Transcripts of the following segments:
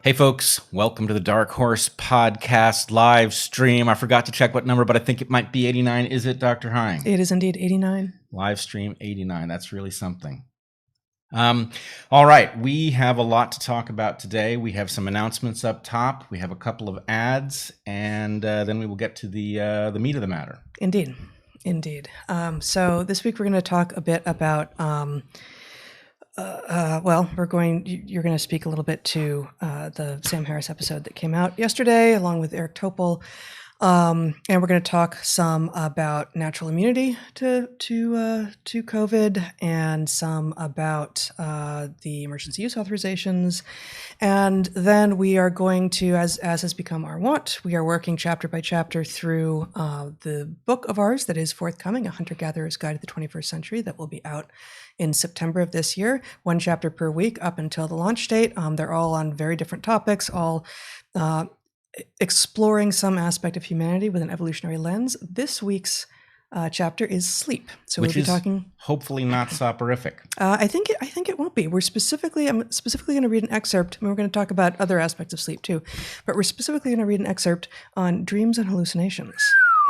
Hey folks, welcome to the Dark Horse Podcast live stream. I forgot to check what number, but I think it might be 89. Is it, Dr. Hine? It is indeed 89. Live stream 89. That's really something. All right, we have a lot to talk about today. We have some announcements up top. We have a couple of ads, and then we will get to the meat of the matter. Indeed. So this week we're going to talk a bit about you're going to speak a little bit to the Sam Harris episode that came out yesterday, along with Eric Topol, and we're going to talk some about natural immunity to COVID, and some about the emergency use authorizations, and then we are going to, as has become our wont, we are working chapter by chapter through the book of ours that is forthcoming, A Hunter-Gatherer's Guide to the 21st Century, that will be out in September of this year, one chapter per week up until the launch date. They're all on very different topics, all exploring some aspect of humanity with an evolutionary lens. This week's chapter is sleep. So Which we'll be talking. Hopefully not soporific. I think it won't be. I'm specifically going to read an excerpt. We're going to talk about other aspects of sleep too, but we're specifically going to read an excerpt on dreams and hallucinations.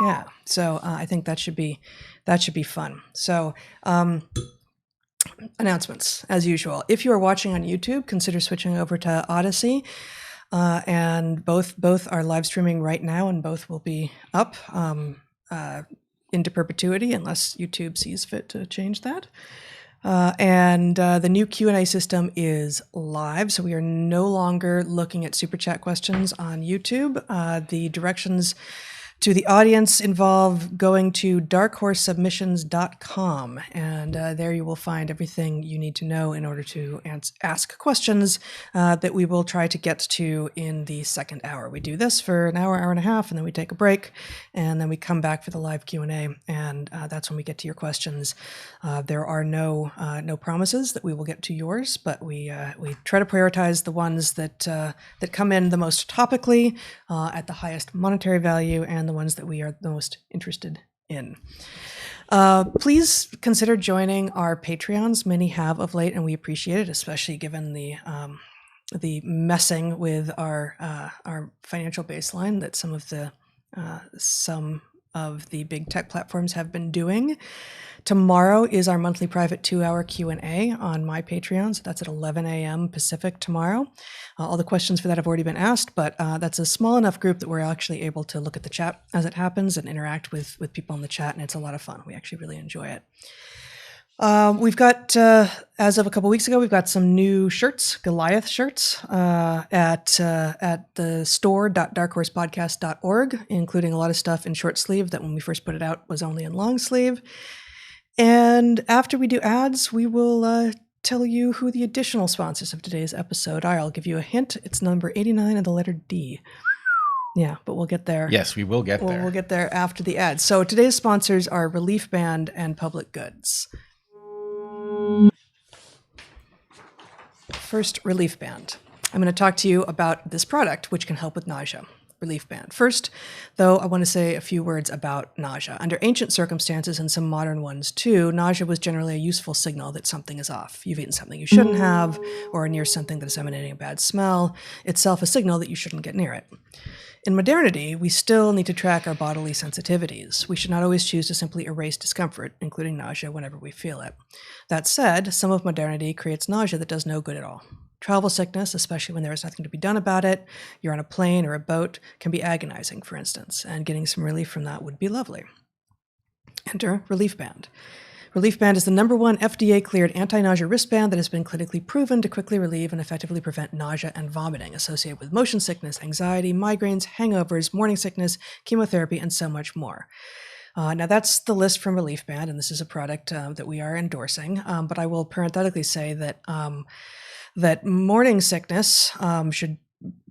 Yeah. So I think that should be fun. So. Announcements, as usual. If you are watching on YouTube, consider switching over to Odyssey. And both are live streaming right now, and both will be up into perpetuity unless YouTube sees fit to change that. And the new Q&A system is live, so we are no longer looking at Super Chat questions on YouTube. The directions to the audience involve going to darkhorsesubmissions.com, and there you will find everything you need to know in order to ask questions that we will try to get to in the second hour. We do this for an hour and a half, and then we take a break, and then we come back for the live Q&A, and that's when we get to your questions. There are no promises that we will get to yours, but we try to prioritize the ones that come in the most topically, at the highest monetary value, and the ones that we are the most interested in. Please consider joining our Patreons. Many have of late, and we appreciate it, especially given the messing with our financial baseline that some of the big tech platforms have been doing. Tomorrow is our monthly private 2-hour Q&A on my Patreon, so that's at 11 a.m. Pacific tomorrow. All the questions for that have already been asked, but that's a small enough group that we're actually able to look at the chat as it happens and interact with people in the chat, and it's a lot of fun. We actually really enjoy it. We've got, as of a couple weeks ago, we've got some new shirts, Goliath shirts, at the store.darkhorsepodcast.org, including a lot of stuff in short sleeve that when we first put it out was only in long sleeve. And after we do ads, we will tell you who the additional sponsors of today's episode are. I'll give you a hint. It's number 89 and the letter D. Yeah, but we'll get there. Yes, we will get there. We'll get there after the ads. So today's sponsors are Relief Band and Public Goods. First, Relief Band. I'm going to talk to you about this product, which can help with nausea. Relief Band. First, though, I want to say a few words about nausea. Under ancient circumstances and some modern ones too, nausea was generally a useful signal that something is off. You've eaten something you shouldn't have, or are near something that is emanating a bad smell, itself a signal that you shouldn't get near it. In modernity, we still need to track our bodily sensitivities. We should not always choose to simply erase discomfort, including nausea, whenever we feel it. That said, some of modernity creates nausea that does no good at all. Travel sickness, especially when there is nothing to be done about it, you're on a plane or a boat, can be agonizing, for instance, and getting some relief from that would be lovely. Enter Relief Band. Relief Band is the #1 FDA-cleared anti-nausea wristband that has been clinically proven to quickly relieve and effectively prevent nausea and vomiting associated with motion sickness, anxiety, migraines, hangovers, morning sickness, chemotherapy, and so much more. Now that's the list from Relief Band, and this is a product that we are endorsing, but I will parenthetically say that that morning sickness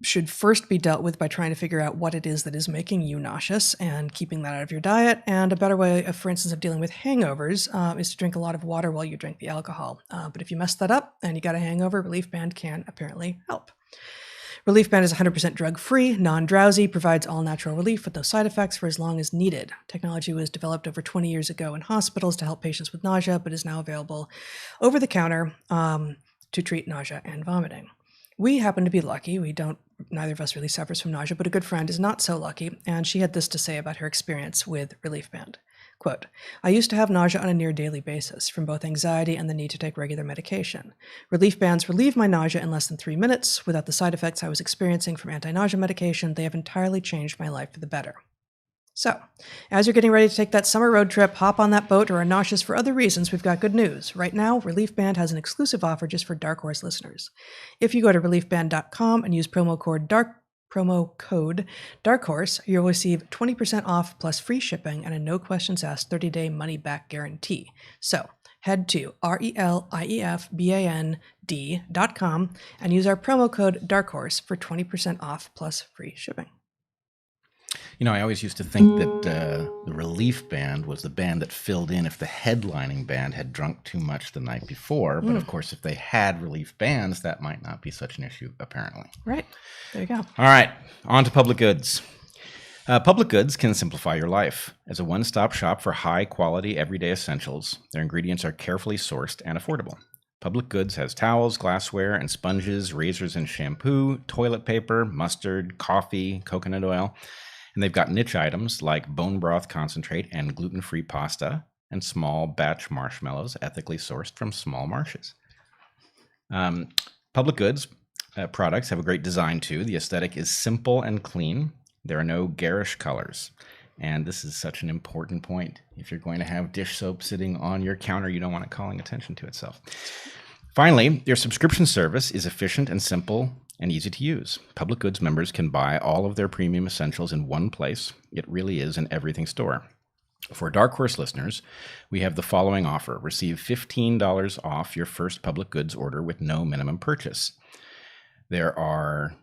should first be dealt with by trying to figure out what it is that is making you nauseous and keeping that out of your diet. And a better way, for instance, of dealing with hangovers is to drink a lot of water while you drink the alcohol. But if you mess that up and you got a hangover, Relief Band can apparently help. Relief Band is 100% drug-free, non-drowsy, provides all-natural relief with no side effects for as long as needed. Technology was developed over 20 years ago in hospitals to help patients with nausea, but is now available over the counter to treat nausea and vomiting. We happen to be lucky. Neither of us really suffers from nausea, but a good friend is not so lucky, and she had this to say about her experience with Relief Band. Quote, I used to have nausea on a near daily basis from both anxiety and the need to take regular medication. Relief bands relieve my nausea in less than 3 minutes. Without the side effects I was experiencing from anti-nausea medication, they have entirely changed my life for the better. So, as you're getting ready to take that summer road trip, hop on that boat, or are nauseous for other reasons, we've got good news. Right now, Relief Band has an exclusive offer just for Dark Horse listeners. If you go to reliefband.com and use promo code Dark Horse, you'll receive 20% off plus free shipping and a no questions asked 30-day money-back guarantee. So, head to reliefband.com and use our promo code Dark Horse for 20% off plus free shipping. You know, I always used to think that the Relief Band was the band that filled in if the headlining band had drunk too much the night before. But of course, if they had relief bands, that might not be such an issue, apparently. Right. There you go. All right. On to Public Goods. Public Goods can simplify your life. As a one-stop shop for high-quality, everyday essentials, their ingredients are carefully sourced and affordable. Public Goods has towels, glassware, and sponges, razors and shampoo, toilet paper, mustard, coffee, coconut oil. And they've got niche items like bone broth concentrate and gluten-free pasta and small batch marshmallows ethically sourced from small marshes. Public Goods products have a great design too. The aesthetic is simple and clean. There are no garish colors. And this is such an important point. If you're going to have dish soap sitting on your counter, you don't want it calling attention to itself. Finally, their subscription service is efficient and simple and easy to use. Public Goods members can buy all of their premium essentials in one place. It really is an everything store. For Dark Horse listeners, we have the following offer. Receive $15 off your first Public Goods order with no minimum purchase. They are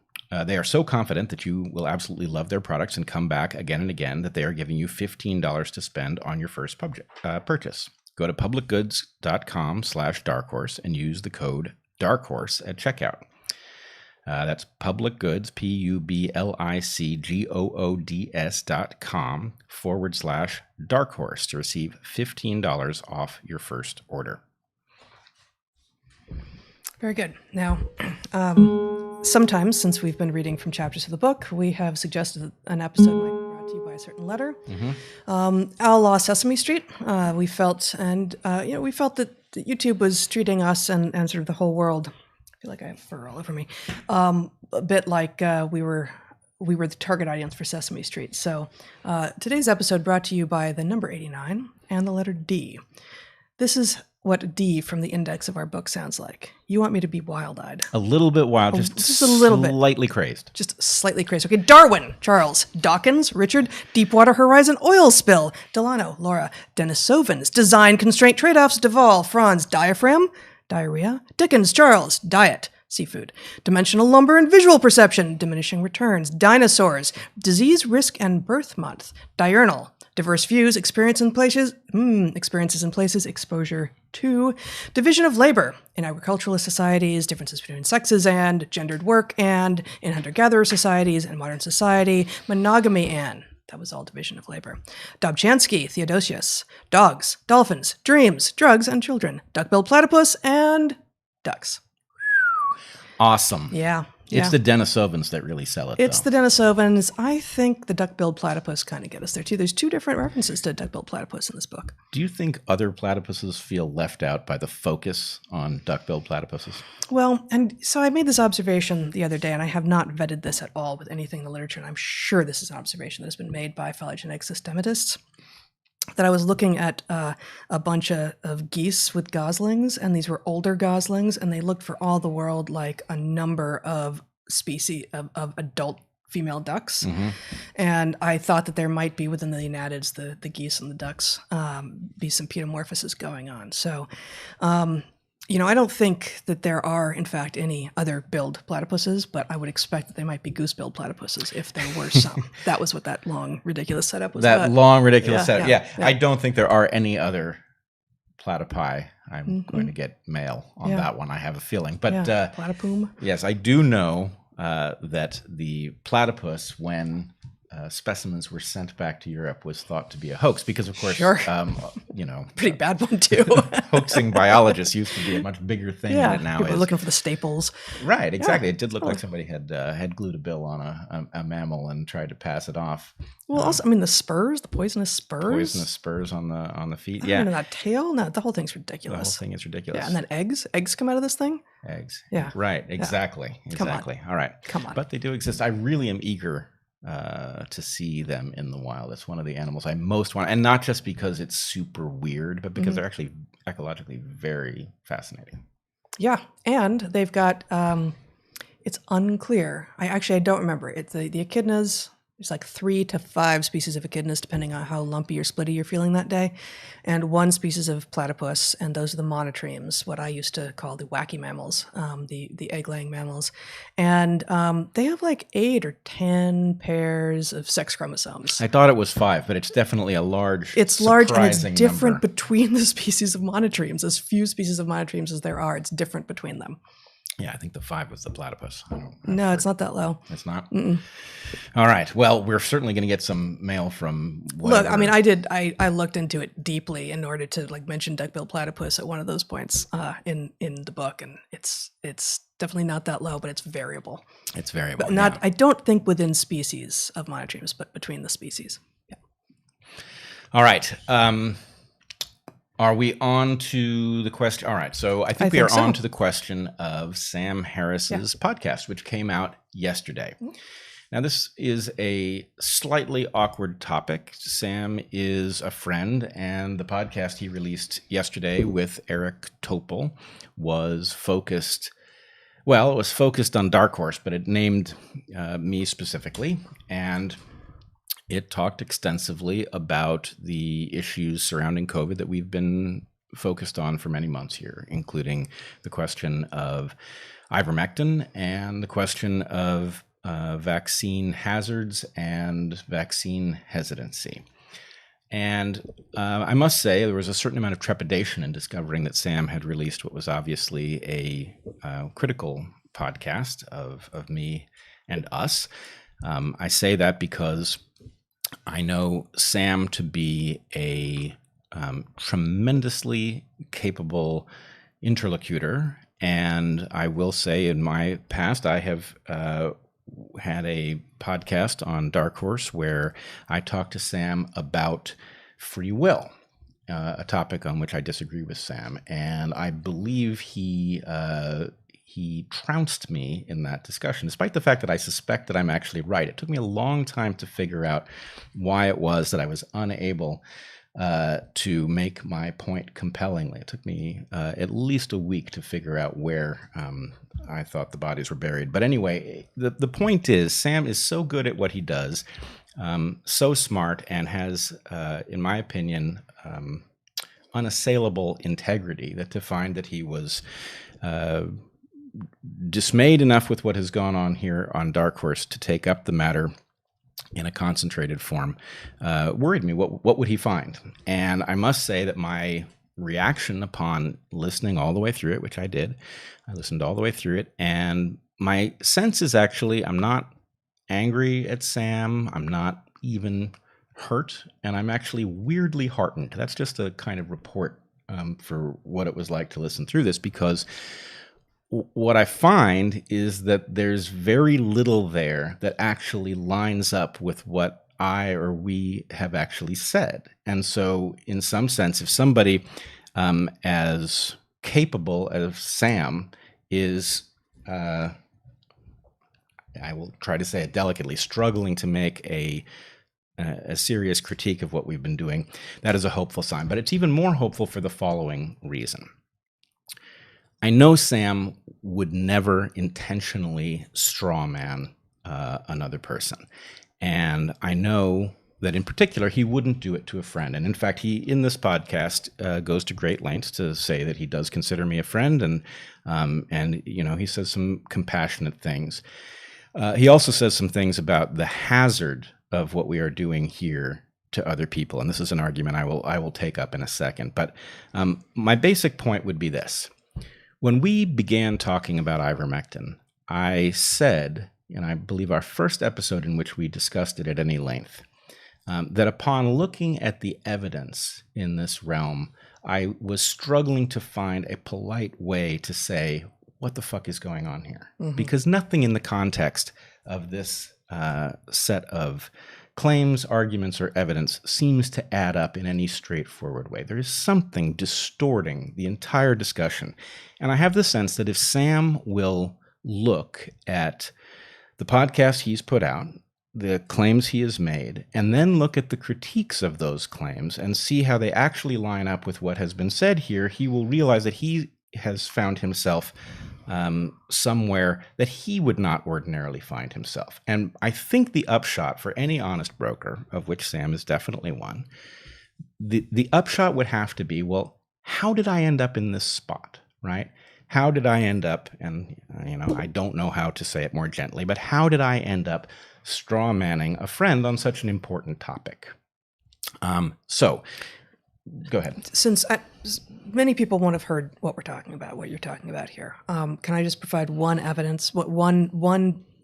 so confident that you will absolutely love their products and come back again and again that they are giving you $15 to spend on your first purchase. Go to publicgoods.com/darkhorse and use the code DARKHORSE at checkout. That's Public Goods, publicgoods.com/darkhorse to receive $15 off your first order. Very good. Now, sometimes since we've been reading from chapters of the book, we have suggested an episode might be brought to you by a certain letter. A la Sesame Street, we felt that YouTube was treating us and sort of the whole world. I feel like I have fur all over me. A bit like we were the target audience for Sesame Street. So today's episode brought to you by the number 89 and the letter D. This is what D from the index of our book sounds like. You want me to be wild-eyed. A little bit wild, just a little bit. Slightly crazy. Just slightly crazy. Okay, Darwin, Charles. Dawkins, Richard. Deepwater Horizon oil spill. Delano, Laura. Denisovans. Design constraint trade-offs. Duvall, Franz. Diaphragm. Diarrhea. Dickens, Charles. Diet. Seafood. Dimensional lumber and visual perception. Diminishing returns. Dinosaurs. Disease, risk, and birth month. Diurnal. Diverse views, experiences in places, exposure to. Division of labor in agriculturalist societies, differences between sexes and gendered work, and in hunter-gatherer societies and modern society, monogamy and. That was all division of labor. Dobzhansky, Theodosius. Dogs, dolphins, dreams, drugs, and children. Duck-billed platypus and ducks. Awesome. Yeah. It's the Denisovans that really sell it, It's the Denisovans. I think the duck-billed platypus kind of get us there, too. There's two different references to duck-billed platypus in this book. Do you think other platypuses feel left out by the focus on duck-billed platypuses? Well, and so I made this observation the other day, and I have not vetted this at all with anything in the literature, and I'm sure this is an observation that has been made by phylogenetic systematists, that I was looking at a bunch of geese with goslings, and these were older goslings, and they looked for all the world like a number of species of adult female ducks. And I thought that there might be within the Enatids, the geese and the ducks, be some pedomorphosis going on. So, I don't think that there are, in fact, any other billed platypuses, but I would expect that they might be goose-billed platypuses if there were some. That was what that long, ridiculous setup was about. Long, ridiculous setup. Yeah. I don't think there are any other platypi. I'm going to get mail on that one, I have a feeling. But platypum. yes, I do know that the platypus, when specimens were sent back to Europe was thought to be a hoax because, of course, Sure. Pretty bad one too. hoaxing biologists used to be a much bigger thing than it now people is. are looking for the staples. Right, exactly. It did look like somebody had glued a bill on a mammal and tried to pass it off. Well, also, I mean, the spurs, the poisonous spurs. Poisonous spurs on the feet. I Yeah, mean, that tail. No, the whole thing's the whole ridiculous. thing is ridiculous. Yeah, and then eggs. Eggs come out of this thing. Eggs. Yeah. Right. Exactly. Come on. Exactly. All right. Come on. But they do exist. I really am eager to see them in the wild. It's one of the animals I most want, and not just because it's super weird, but because they're actually ecologically very fascinating. Yeah, and they've got. It's unclear. I don't remember. It's the echidnas. There's like 3 to 5 species of echidnas, depending on how lumpy or splitty you're feeling that day, and 1 species of platypus, and those are the monotremes, what I used to call the wacky mammals, the egg-laying mammals, and they have like 8 or 10 pairs of sex chromosomes. I thought it was 5, but it's definitely a large. It's large and it's surprising different number. between the species of monotremes. As few species of monotremes as there are, it's different between them. Yeah, I think the 5 was the platypus. No, it's not that low. It's not. All right. Well, we're certainly going to get some mail from. Look, I mean, I looked into it deeply in order to like mention duck-billed platypus at one of those points in the book, and it's definitely not that low, but it's variable. It's variable. But not. I don't think within species of monotremes, but between the species. Yeah. All right. Are we on to the question? All right. So I think we think are on so. to the question of Sam Harris's podcast, which came out yesterday. Now, this is a slightly awkward topic. Sam is a friend, and the podcast he released yesterday with Eric Topol was focused. Well, it was focused on Dark Horse, but it named me specifically, and it talked extensively about the issues surrounding COVID that we've been focused on for many months here, including the question of ivermectin and the question of vaccine hazards and vaccine hesitancy. And I must say, there was a certain amount of trepidation in discovering that Sam had released what was obviously a critical podcast of me and us. I say that because I know Sam to be a tremendously capable interlocutor, and I will say in my past I have had a podcast on Dark Horse where I talked to Sam about free will, a topic on which I disagree with Sam, and I believe he trounced me in that discussion, despite the fact that I suspect that I'm actually right. It took me a long time to figure out why it was that I was unable to make my point compellingly. It took me at least a week to figure out where I thought the bodies were buried. But anyway, the point is, Sam is so good at what he does, so smart, and has, in my opinion, unassailable integrity, that to find that he was dismayed enough with what has gone on here on Dark Horse to take up the matter in a concentrated form worried me. What would he find? And I must say that my reaction upon listening all the way through it, which I did, I listened all the way through it, and my sense is actually I'm not angry at Sam. I'm not even hurt, and I'm actually weirdly heartened. That's just a kind of report for what it was like to listen through this, because what I find is that there's very little there that actually lines up with what I or we have actually said. And so, in some sense, if somebody as capable as Sam is, I will try to say it delicately, struggling to make a serious critique of what we've been doing, that is a hopeful sign. But it's even more hopeful for the following reason. I know Sam would never intentionally strawman another person. And I know that in particular, he wouldn't do it to a friend. And in fact, he, in this podcast, goes to great lengths to say that he does consider me a friend. And you know, he says some compassionate things. He also says some things about the hazard of what we are doing here to other people. And this is an argument I will take up in a second. But my basic point would be this. When we began talking about ivermectin, I said and I believe our first episode in which we discussed it at any length, that upon looking at the evidence in this realm, I was struggling to find a polite way to say, what the fuck is going on here? Because nothing in the context of this set of claims, arguments, or evidence seems to add up in any straightforward way. There is something distorting the entire discussion. And I have the sense that if Sam will look at the podcast he's put out, the claims he has made, and then look at the critiques of those claims and see how they actually line up with what has been said here, he will realize that he has found himself somewhere that he would not ordinarily find himself. And I think the upshot for any honest broker, of which Sam is definitely one, the upshot would have to be, well, how did I end up in this spot, right? How did I end up, and I don't know how to say it more gently, but how did I end up straw manning a friend on such an important topic? So go ahead. Since many people won't have heard what we're talking about, what you're talking about here, can I just provide one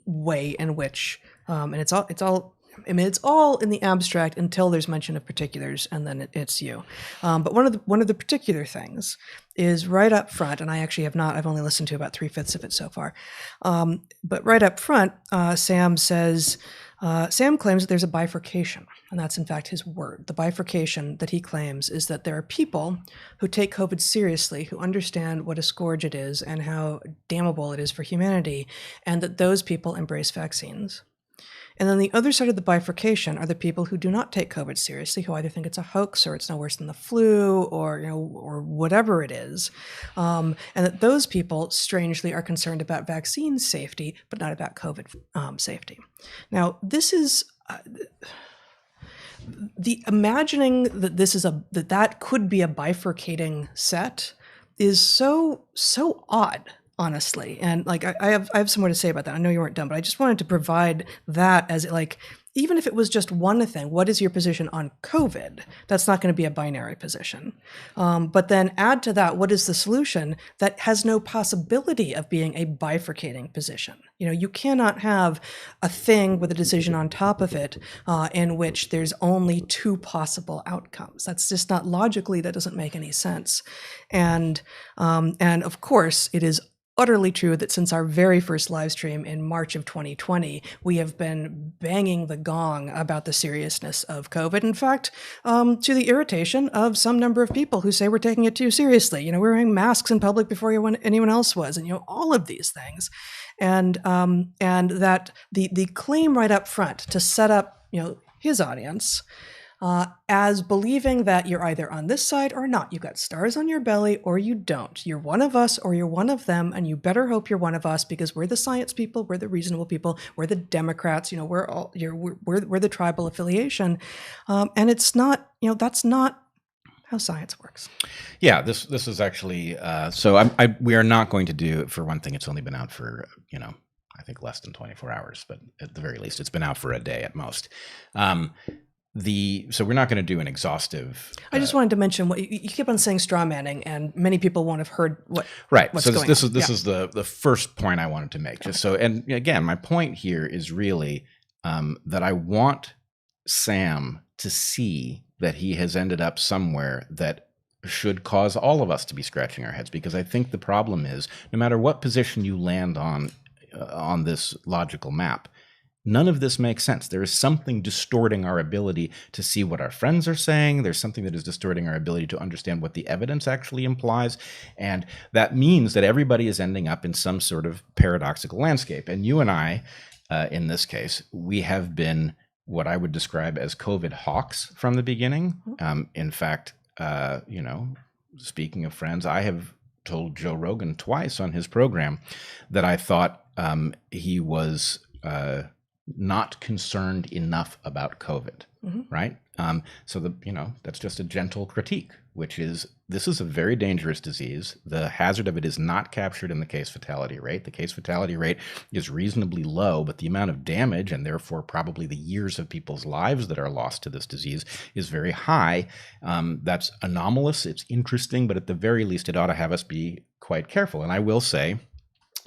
way in which, and it's all in the abstract until there's mention of particulars, and then it's you. But one of the particular things is right up front, and I've only listened to about 3/5 of it so far. But right up front, Sam claims that there's a bifurcation, and that's in fact his word. The bifurcation that he claims is that there are people who take COVID seriously, who understand what a scourge it is and how damnable it is for humanity, and that those people embrace vaccines. And then the other side of the bifurcation are the people who do not take COVID seriously, who either think it's a hoax or it's no worse than the flu or whatever it is. And that those people, strangely, are concerned about vaccine safety, but not about COVID safety. Now, this is the imagining that that could be a bifurcating set is so odd, honestly. And I have some more to say about that. I know you weren't done, but I just wanted to provide that as even if it was just one thing, what is your position on COVID? That's not going to be a binary position. But then add to that, what is the solution that has no possibility of being a bifurcating position? You cannot have a thing with a decision on top of it in which there's only two possible outcomes. That's just not logically, that doesn't make any sense. And of course, it is utterly true that since our very first live stream in March of 2020, we have been banging the gong about the seriousness of COVID. In fact, to the irritation of some number of people who say we're taking it too seriously. We're wearing masks in public before anyone else was, and all of these things, and that the claim right up front to set up his audience as believing that you're either on this side or not. You've got stars on your belly or you don't. You're one of us or you're one of them, and you better hope you're one of us because we're the science people, we're the reasonable people, we're the Democrats. We're the tribal affiliation, and it's not. That's not how science works. Yeah, this is actually. We are not going to do. For one thing, it's only been out for I think less than 24 hours, but at the very least, it's been out for a day at most. So we're not going to do an exhaustive. I just wanted to mention what you keep on saying, straw manning, and many people won't have heard what. Right. What's So going this on. is the first point I wanted to make. Just so, and again, my point here is really that I want Sam to see that he has ended up somewhere that should cause all of us to be scratching our heads, because I think the problem is no matter what position you land on this logical map, none of this makes sense. There is something distorting our ability to see what our friends are saying. There's something that is distorting our ability to understand what the evidence actually implies. And that means that everybody is ending up in some sort of paradoxical landscape. And you and I, in this case, we have been what I would describe as COVID hawks from the beginning. In fact, speaking of friends, I have told Joe Rogan twice on his program that I thought he was not concerned enough about COVID, right? So that's just a gentle critique, which is this is a very dangerous disease. The hazard of it is not captured in the case fatality rate. The case fatality rate is reasonably low, but the amount of damage and therefore probably the years of people's lives that are lost to this disease is very high. That's anomalous. It's interesting, but at the very least, it ought to have us be quite careful. And I will say,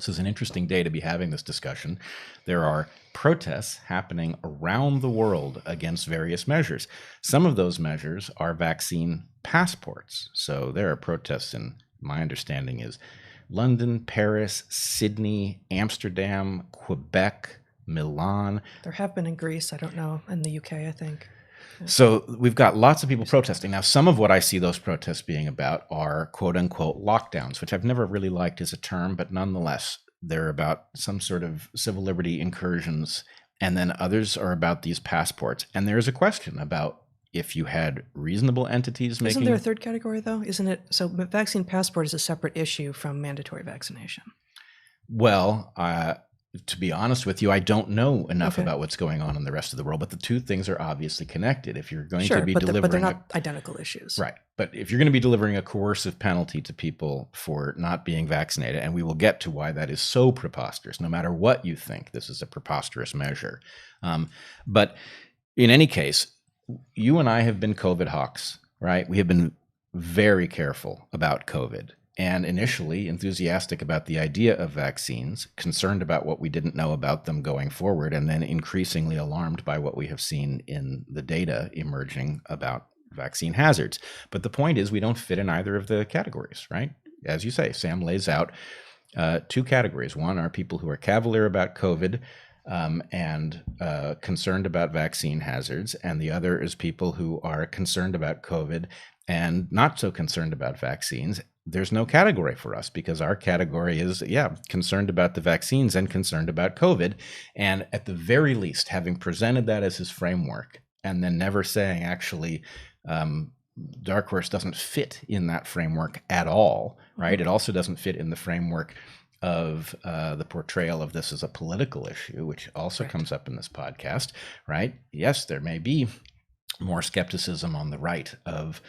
This is an interesting day to be having this discussion. There are protests happening around the world against various measures. Some of those measures are vaccine passports. So there are protests in, my understanding is, London, Paris, Sydney, Amsterdam, Quebec, Milan. There have been in Greece, I don't know, in the UK, I think. So we've got lots of people protesting. Now, some of what I see those protests being about are quote unquote lockdowns, which I've never really liked as a term, but nonetheless, they're about some sort of civil liberty incursions. And then others are about these passports. And there is a question about if you had reasonable entities making... Isn't there a third category, though? Isn't it? So vaccine passport is a separate issue from mandatory vaccination. Well, to be honest with you, I don't know enough about what's going on in the rest of the world, but the two things are obviously connected. If you're going to be delivering... but they're not identical issues. Right. But if you're going to be delivering a coercive penalty to people for not being vaccinated, and we will get to why that is so preposterous, no matter what you think, this is a preposterous measure. But in any case, you and I have been COVID hawks, right? We have been very careful about COVID. And initially enthusiastic about the idea of vaccines, concerned about what we didn't know about them going forward, and then increasingly alarmed by what we have seen in the data emerging about vaccine hazards. But the point is, we don't fit in either of the categories, right? As you say, Sam lays out two categories. One are people who are cavalier about COVID and concerned about vaccine hazards, and the other is people who are concerned about COVID and not so concerned about vaccines. There's no category for us because our category is, concerned about the vaccines and concerned about COVID. And at the very least, having presented that as his framework and then never saying actually, Dark Horse doesn't fit in that framework at all, right? It also doesn't fit in the framework of the portrayal of this as a political issue, which also comes up in this podcast, right? Yes, there may be more skepticism on the right of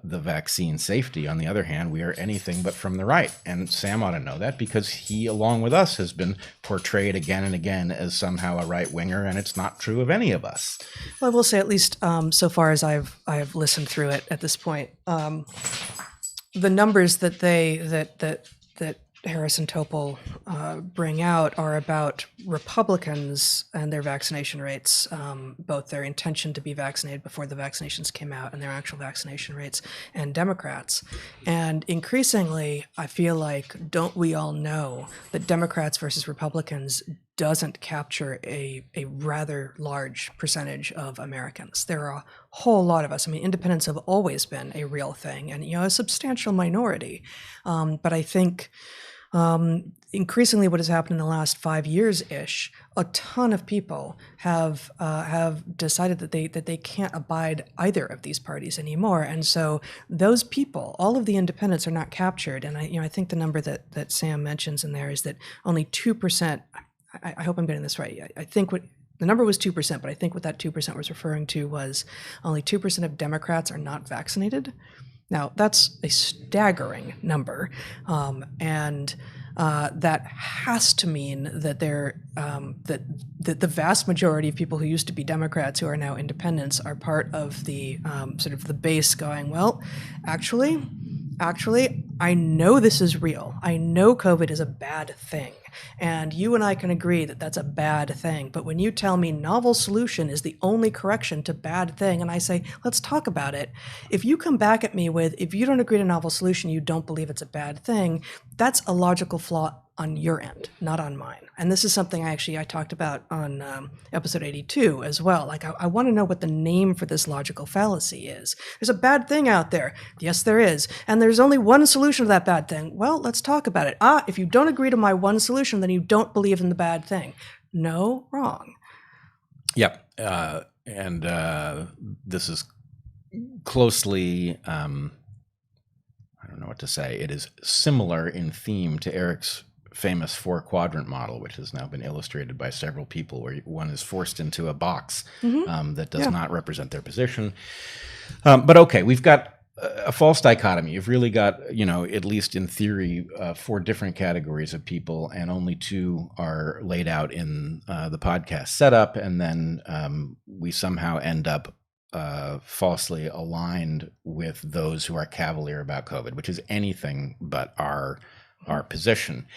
the vaccine safety. On the other hand, we are anything but from the right. And Sam ought to know that because he, along with us, has been portrayed again and again as somehow a right-winger, and it's not true of any of us. Well, I will say, at least so far as I've listened through it at this point, the numbers that Harris and Topol bring out are about Republicans and their vaccination rates, both their intention to be vaccinated before the vaccinations came out and their actual vaccination rates, and Democrats. And increasingly, I feel like, don't we all know that Democrats versus Republicans doesn't capture a rather large percentage of Americans. There are a whole lot of us. I mean, independents have always been a real thing and, a substantial minority. But I think increasingly what has happened in the last 5 years-ish, a ton of people have decided that they can't abide either of these parties anymore. And so those people, all of the independents, are not captured. And I think the number that Sam mentions in there is that only 2%, I hope I'm getting this right. I think the number was 2%, but I think what that 2% was referring to was only 2% of Democrats are not vaccinated. Now, that's a staggering number, and that has to mean that that the vast majority of people who used to be Democrats who are now independents are part of the sort of the base going, well, actually, I know this is real. I know COVID is a bad thing. And you and I can agree that that's a bad thing. But when you tell me novel solution is the only correction to bad thing, and I say, let's talk about it. If you come back at me with, if you don't agree to novel solution, you don't believe it's a bad thing, that's a logical flaw on your end, not on mine. And this is something I talked about on episode 82 as well. Like, I want to know what the name for this logical fallacy is. There's a bad thing out there. Yes, there is. And there's only one solution to that bad thing. Well, let's talk about it. If you don't agree to my one solution, then you don't believe in the bad thing. No, wrong. Yep. And this is closely, I don't know what to say. It is similar in theme to Eric's famous 4-quadrant model, which has now been illustrated by several people, where one is forced into a box that does not represent their position. But okay, we've got a false dichotomy. You've really got, at least in theory, 4 different categories of people, and only 2 are laid out in the podcast setup. And then we somehow end up falsely aligned with those who are cavalier about COVID, which is anything but our position.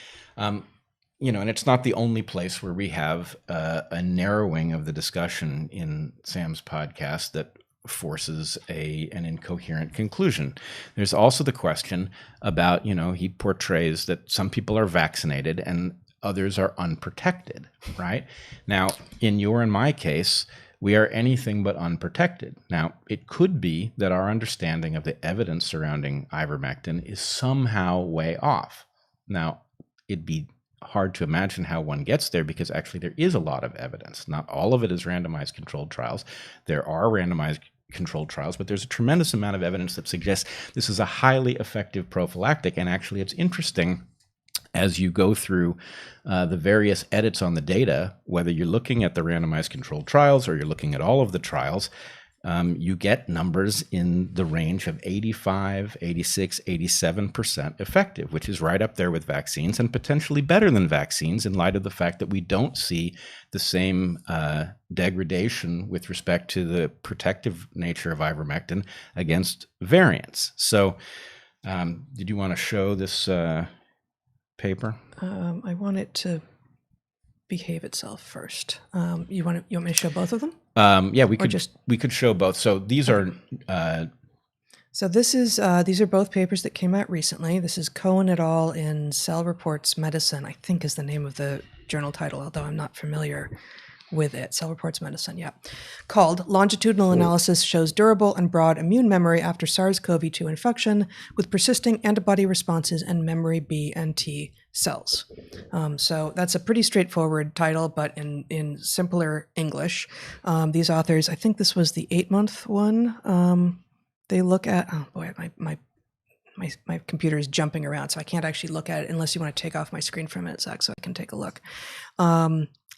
and it's not the only place where we have a narrowing of the discussion in Sam's podcast that forces an incoherent conclusion. There's also the question about, he portrays that some people are vaccinated and others are unprotected, right? Now, in your and my case, we are anything but unprotected. Now, it could be that our understanding of the evidence surrounding ivermectin is somehow way off. Now, it'd be hard to imagine how one gets there because actually there is a lot of evidence. Not all of it is randomized controlled trials. There are randomized controlled trials, but there's a tremendous amount of evidence that suggests this is a highly effective prophylactic. And actually, it's interesting as you go through the various edits on the data, whether you're looking at the randomized controlled trials or you're looking at all of the trials, you get numbers in the range of 85, 86, 87% effective, which is right up there with vaccines and potentially better than vaccines in light of the fact that we don't see the same degradation with respect to the protective nature of ivermectin against variants. So did you want to show this paper? I want it to behave itself first. You want me to show both of them? Yeah, we could show both. So these are. So these are both papers that came out recently. This is Cohen et al. In Cell Reports Medicine, I think is the name of the journal title, although I'm not familiar with it. Cell Reports Medicine, yeah. Called Longitudinal Analysis Shows Durable and Broad Immune Memory After SARS-CoV-2 Infection with Persisting Antibody Responses and Memory B and T Cells. So that's a pretty straightforward title, but in simpler English. These authors, I think this was the 8-month one. They look at, oh boy, my computer is jumping around, so I can't actually look at it unless you want to take off my screen for a minute, Zach, so I can take a look.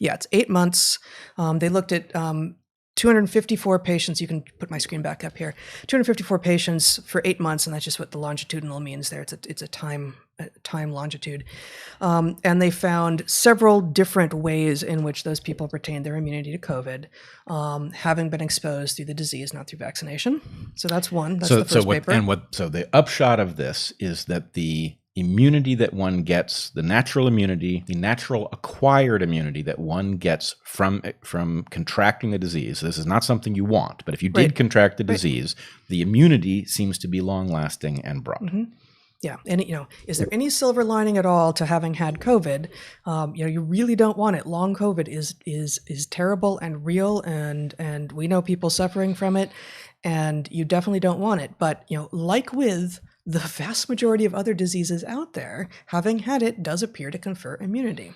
Yeah, it's 8 months. They looked at 254 patients. You can put my screen back up here. 254 patients for 8 months, and that's just what the longitudinal means there. It's a time longitude. And they found several different ways in which those people retained their immunity to COVID, having been exposed through the disease, not through vaccination. So that's one. That's the first paper. So the upshot of this is that the immunity that one gets, the natural immunity, the natural acquired immunity that one gets from contracting the disease. This is not something you want, but if you did contract the disease, the immunity seems to be long-lasting and broad. Mm-hmm. Yeah, and is there any silver lining at all to having had COVID? You really don't want it. Long COVID is terrible and real, and we know people suffering from it, and you definitely don't want it. But like with the vast majority of other diseases out there, having had it does appear to confer immunity.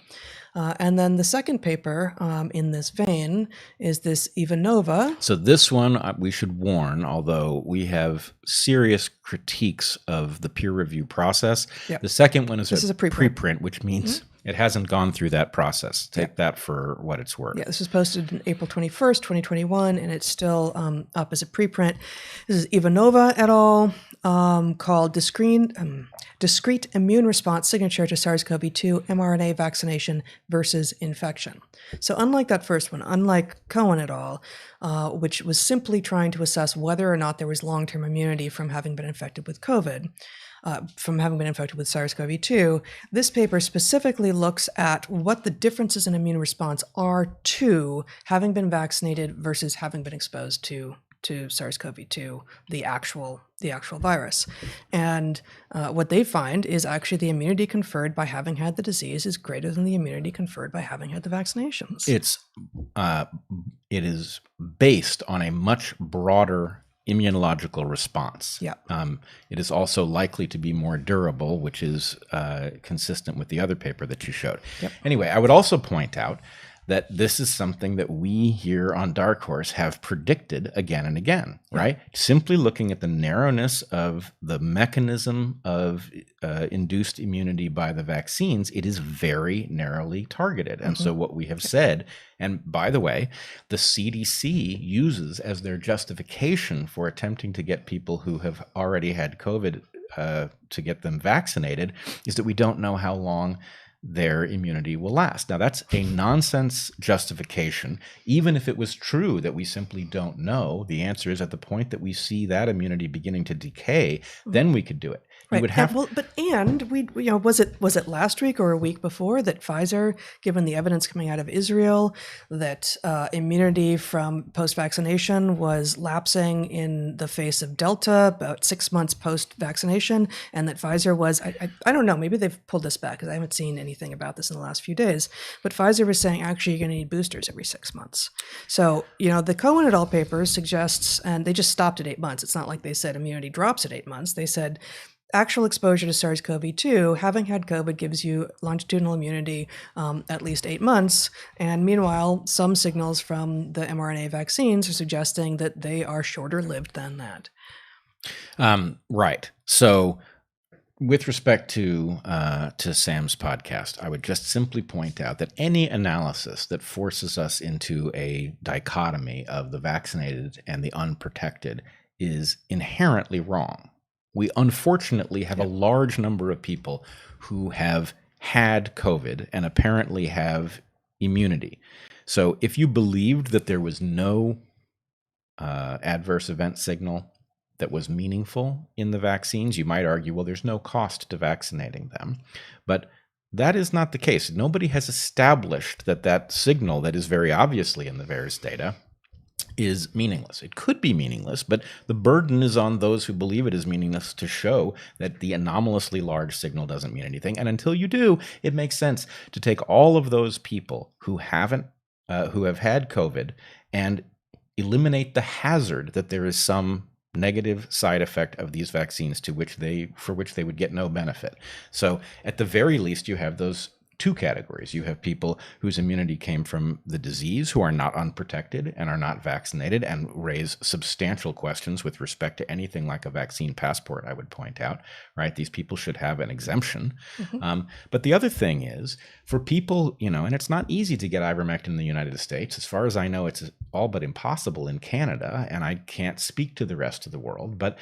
And then the second paper in this vein is this Ivanova. So this one, we should warn, although we have serious critiques of the peer review process. Yep. The second one is a preprint, which means it hasn't gone through that process. Take that for what it's worth. Yeah, this was posted on April 21st, 2021, and it's still up as a preprint. This is Ivanova et al. Called Discrete Immune Response Signature to SARS-CoV-2 mRNA Vaccination versus Infection. So unlike that first one, unlike Cohen et al., which was simply trying to assess whether or not there was long-term immunity from having been infected with COVID, from having been infected with SARS-CoV-2, this paper specifically looks at what the differences in immune response are to having been vaccinated versus having been exposed to SARS-CoV-2, the actual virus. And what they find is actually the immunity conferred by having had the disease is greater than the immunity conferred by having had the vaccinations. It is based on a much broader immunological response. Yeah. It is also likely to be more durable, which is consistent with the other paper that you showed. Yep. Anyway, I would also point out that this is something that we here on Dark Horse have predicted again and again, right? Simply looking at the narrowness of the mechanism of induced immunity by the vaccines, it is very narrowly targeted. And so what we have said, and by the way, the CDC uses as their justification for attempting to get people who have already had COVID to get them vaccinated, is that we don't know how long their immunity will last. Now, that's a nonsense justification. Even if it was true that we simply don't know, the answer is at the point that we see that immunity beginning to decay, then we could do it. You would have was it last week or a week before that Pfizer, given the evidence coming out of Israel, that immunity from post-vaccination was lapsing in the face of Delta about 6 months post-vaccination, and that Pfizer was, I don't know, maybe they've pulled this back because I haven't seen anything about this in the last few days, but Pfizer was saying actually you're going to need boosters every 6 months. So, the Cohen et al. Paper suggests, and they just stopped at 8 months. It's not like they said immunity drops at 8 months. They said actual exposure to SARS-CoV-2, having had COVID gives you longitudinal immunity at least 8 months. And meanwhile, some signals from the mRNA vaccines are suggesting that they are shorter lived than that. Right. So with respect to Sam's podcast, I would just simply point out that any analysis that forces us into a dichotomy of the vaccinated and the unprotected is inherently wrong. We unfortunately have a large number of people who have had COVID and apparently have immunity. So if you believed that there was no adverse event signal that was meaningful in the vaccines, you might argue, well, there's no cost to vaccinating them. But that is not the case. Nobody has established that signal that is very obviously in the VAERS data is meaningless. It could be meaningless, but the burden is on those who believe it is meaningless to show that the anomalously large signal doesn't mean anything. And until you do, it makes sense to take all of those people who have had COVID and eliminate the hazard that there is some negative side effect of these vaccines for which they would get no benefit. So at the very least, you have those two categories. You have people whose immunity came from the disease, who are not unprotected and are not vaccinated and raise substantial questions with respect to anything like a vaccine passport, I would point out, right? These people should have an exemption. Mm-hmm. But the other thing is, for people, and it's not easy to get ivermectin in the United States. As far as I know, it's all but impossible in Canada, and I can't speak to the rest of the world. But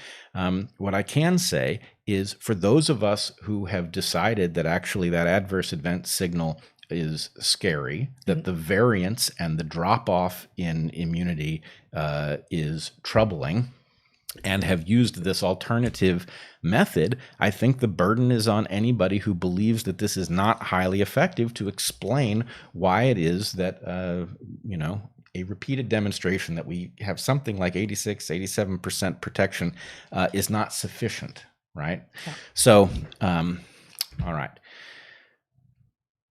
what I can say is, for those of us who have decided that actually that adverse event signal is scary, that the variance and the drop-off in immunity is troubling, and have used this alternative method, I think the burden is on anybody who believes that this is not highly effective to explain why it is that, a repeated demonstration that we have something like 86, 87% protection is not sufficient, right? Yeah. So, all right.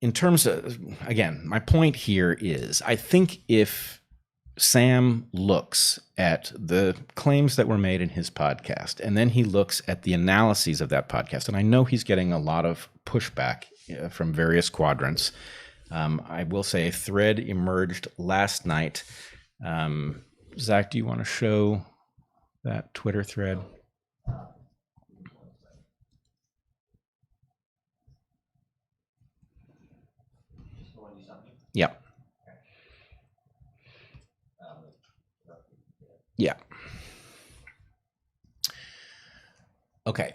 In terms of, again, my point here is, I think if Sam looks at the claims that were made in his podcast, and then he looks at the analyses of that podcast, and I know he's getting a lot of pushback from various quadrants. I will say a thread emerged last night. Zach, do you want to show that Twitter thread? Yeah. Yeah. Okay.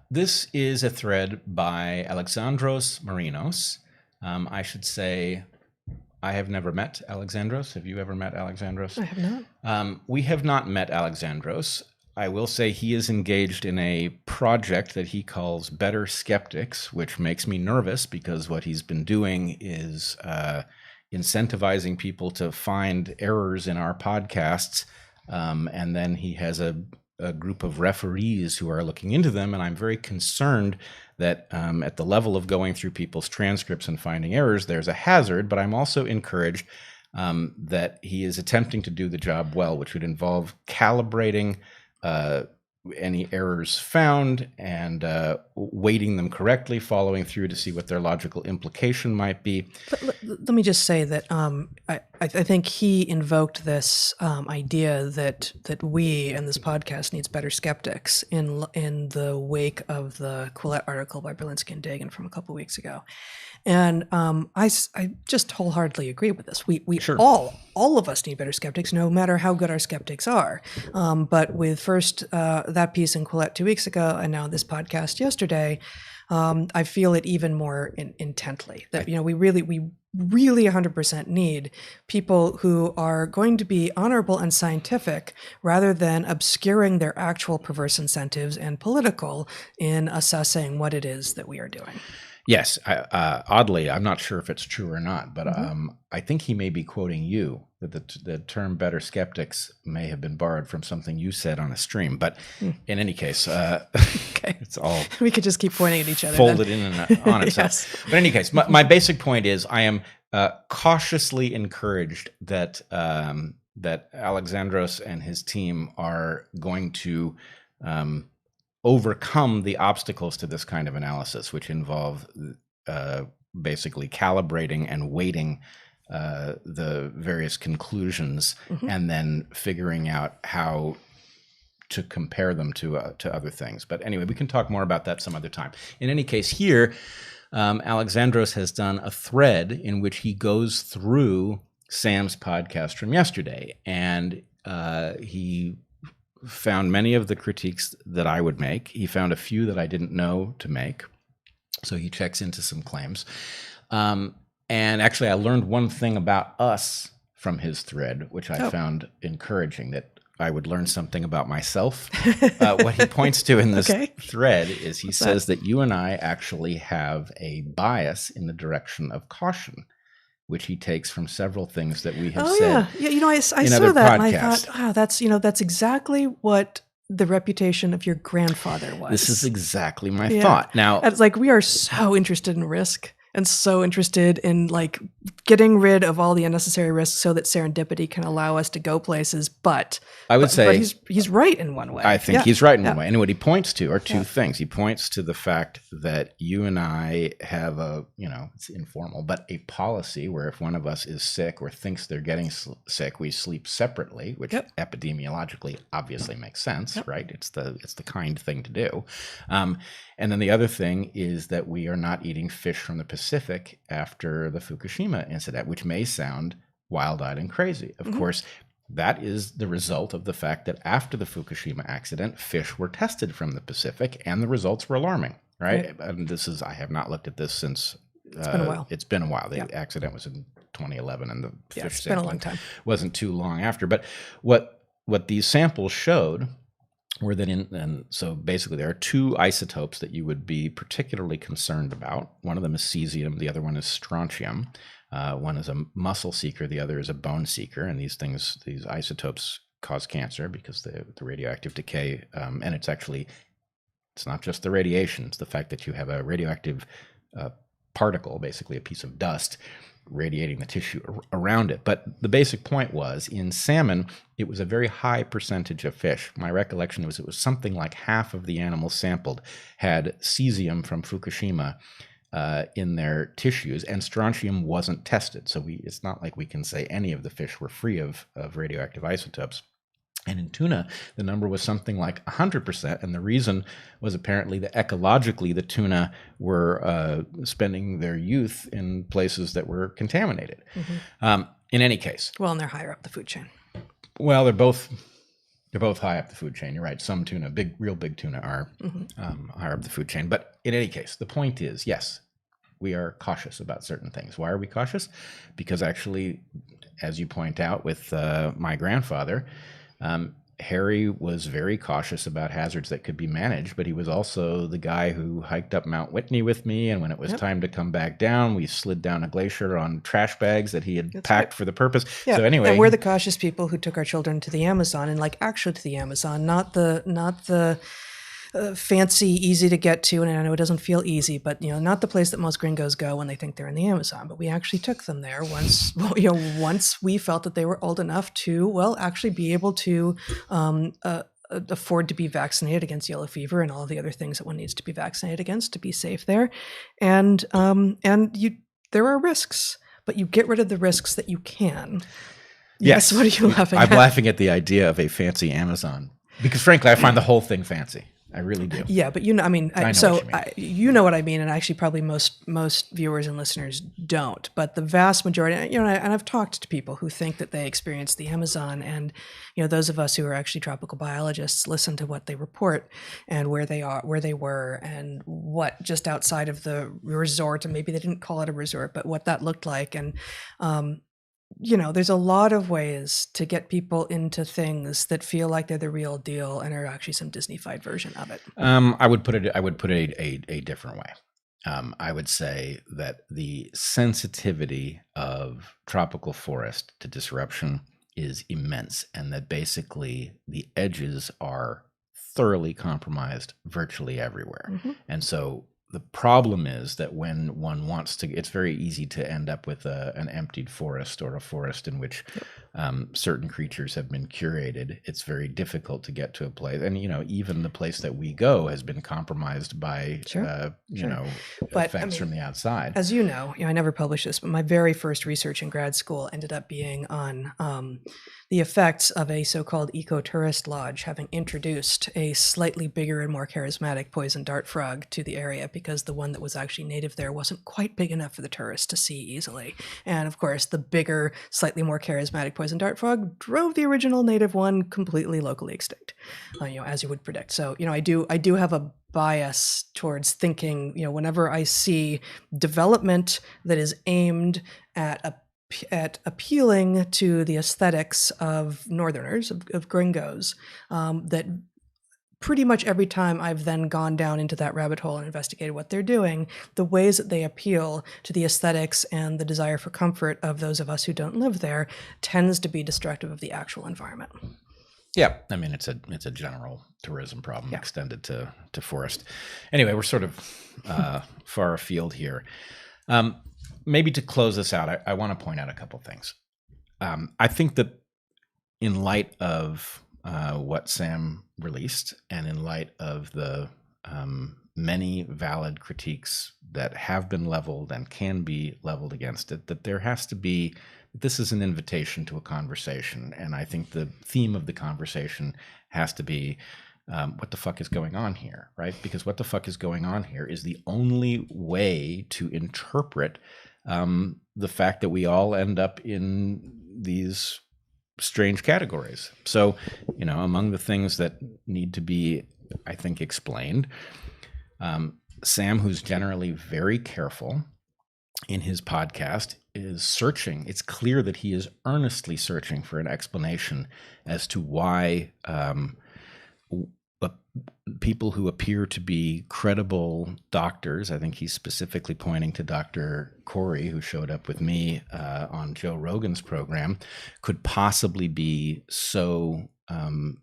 This is a thread by Alexandros Marinos. I should say I have never met Alexandros. Have you ever met Alexandros? I have not. We have not met Alexandros. I will say he is engaged in a project that he calls Better Skeptics, which makes me nervous because what he's been doing is incentivizing people to find errors in our podcasts. And then he has a group of referees who are looking into them. And I'm very concerned that at the level of going through people's transcripts and finding errors, there's a hazard. But I'm also encouraged that he is attempting to do the job well, which would involve calibrating any errors found and weighting them correctly, following through to see what their logical implication might be. But let me just say that I think he invoked this idea that we and this podcast needs better skeptics in the wake of the Quillette article by Berlinski and Dagan from a couple of weeks ago. And I just wholeheartedly agree with this. We sure. all of us need better skeptics, no matter how good our skeptics are. But with first that piece in Quillette 2 weeks ago, and now this podcast yesterday, I feel it even more intently. That we really 100% need people who are going to be honorable and scientific rather than obscuring their actual perverse incentives and political in assessing what it is that we are doing. Yes. Oddly, I'm not sure if it's true or not, but I think he may be quoting you, that the term better skeptics may have been borrowed from something you said on a stream. But in any case, Okay. it's all We could just keep pointing at each other. folded in and on itself. Yes. But in any case, my basic point is I am cautiously encouraged that that Alexandros and his team are going to overcome the obstacles to this kind of analysis, which involve basically calibrating and weighting the various conclusions and then figuring out how to compare them to other things. But anyway, we can talk more about that some other time. In any case, here, Alexandros has done a thread in which he goes through Sam's podcast from yesterday, and he found many of the critiques that I would make. He found a few that I didn't know to make. So he checks into some claims. And actually, I learned one thing about us from his thread, which I found encouraging, that I would learn something about myself. What he points to in this thread is he says that you and I actually have a bias in the direction of caution, which he takes from several things that we have said. Yeah. I saw other that and I podcasts. thought, that's exactly what the reputation of your grandfather was. This is exactly my thought. Now, it's like we are so interested in risk and so interested in like getting rid of all the unnecessary risks so that serendipity can allow us to go places. But I would say he's right in one way. I think he's right in one way. And what he points to are two things. He points to the fact that you and I have it's informal, but a policy where if one of us is sick or thinks they're getting sick, we sleep separately, which epidemiologically obviously makes sense, right? It's the kind thing to do. And then the other thing is that we are not eating fish from the Pacific after the Fukushima incident, which may sound wild-eyed and crazy. Of course, that is the result of the fact that after the Fukushima accident, fish were tested from the Pacific and the results were alarming, right? And I have not looked at this since it's been a while. It's been a while. The accident was in 2011 and the fish it's been a long time. Wasn't too long after. But what these samples showed were that so basically there are two isotopes that you would be particularly concerned about. One of them is cesium, the other one is strontium. One is a muscle seeker, the other is a bone seeker, and these isotopes cause cancer because the radioactive decay, and it's not just the radiation, it's the fact that you have a radioactive particle, basically a piece of dust, radiating the tissue around it. But the basic point was, in salmon, it was a very high percentage of fish. My recollection was it was something like half of the animals sampled had cesium from Fukushima in their tissues, and strontium wasn't tested. So it's not like we can say any of the fish were free of radioactive isotopes. And in tuna, the number was something like 100%. And the reason was apparently that ecologically, the tuna were spending their youth in places that were contaminated. In any case. Well, and they're higher up the food chain. Well, they're both high up the food chain. You're right. Some tuna, real big tuna, are higher up the food chain. But in any case, the point is, yes, we are cautious about certain things. Why are we cautious? Because actually, as you point out with my grandfather, Harry was very cautious about hazards that could be managed, but he was also the guy who hiked up Mount Whitney with me, and when it was time to come back down, we slid down a glacier on trash bags that he had packed for the purpose. Yeah. So anyway, and we're the cautious people who took our children to the Amazon, and actually to the Amazon, not the fancy, easy to get to, and I know it doesn't feel easy, but not the place that most gringos go when they think they're in the Amazon. But we actually took them there once we felt that they were old enough to actually be able to afford to be vaccinated against yellow fever and all of the other things that one needs to be vaccinated against to be safe there. And there are risks, but you get rid of the risks that you can. Yes. What are you laughing I'm at? laughing at the idea of a fancy Amazon because, frankly, I find the whole thing fancy. I really do. Yeah, but I mean, I know so what you mean. you know what I mean, and actually, probably most viewers and listeners don't. But the vast majority, and I've talked to people who think that they experienced the Amazon, and those of us who are actually tropical biologists listen to what they report and where they are, where they were, and what just outside of the resort, and maybe they didn't call it a resort, but what that looked like, and there's a lot of ways to get people into things that feel like they're the real deal and are actually some Disney-fied version of it. I would put it a different way. I would say that the sensitivity of tropical forest to disruption is immense, and that basically the edges are thoroughly compromised virtually everywhere. And so the problem is that when one wants to, it's very easy to end up with an emptied forest or a forest in which certain creatures have been curated. It's very difficult to get to a place. And, even the place that we go has been compromised by, effects from the outside. As you know, I never published this, but my very first research in grad school ended up being on the effects of a so-called ecotourist lodge having introduced a slightly bigger and more charismatic poison dart frog to the area, because the one that was actually native there wasn't quite big enough for the tourists to see easily. And of course, the bigger, slightly more charismatic poison dart frog drove the original native one completely locally extinct, as you would predict. So, I do have a bias towards thinking, whenever I see development that is aimed at appealing to the aesthetics of northerners, of gringos, that pretty much every time I've then gone down into that rabbit hole and investigated what they're doing, the ways that they appeal to the aesthetics and the desire for comfort of those of us who don't live there tends to be destructive of the actual environment. Yeah, I mean, it's a general tourism problem extended to forest. Anyway, we're sort of far afield here. Maybe to close this out, I want to point out a couple things. I think that in light of what Sam released, and in light of the many valid critiques that have been leveled and can be leveled against it, that there has to be, this is an invitation to a conversation. And I think the theme of the conversation has to be, what the fuck is going on here, right? Because what the fuck is going on here is the only way to interpret the fact that we all end up in these strange categories. So, among the things that need to be, I think, explained, Sam, who's generally very careful in his podcast, is searching. It's clear that he is earnestly searching for an explanation as to why people who appear to be credible doctors, I think he's specifically pointing to Dr. Corey, who showed up with me on Joe Rogan's program, could possibly be so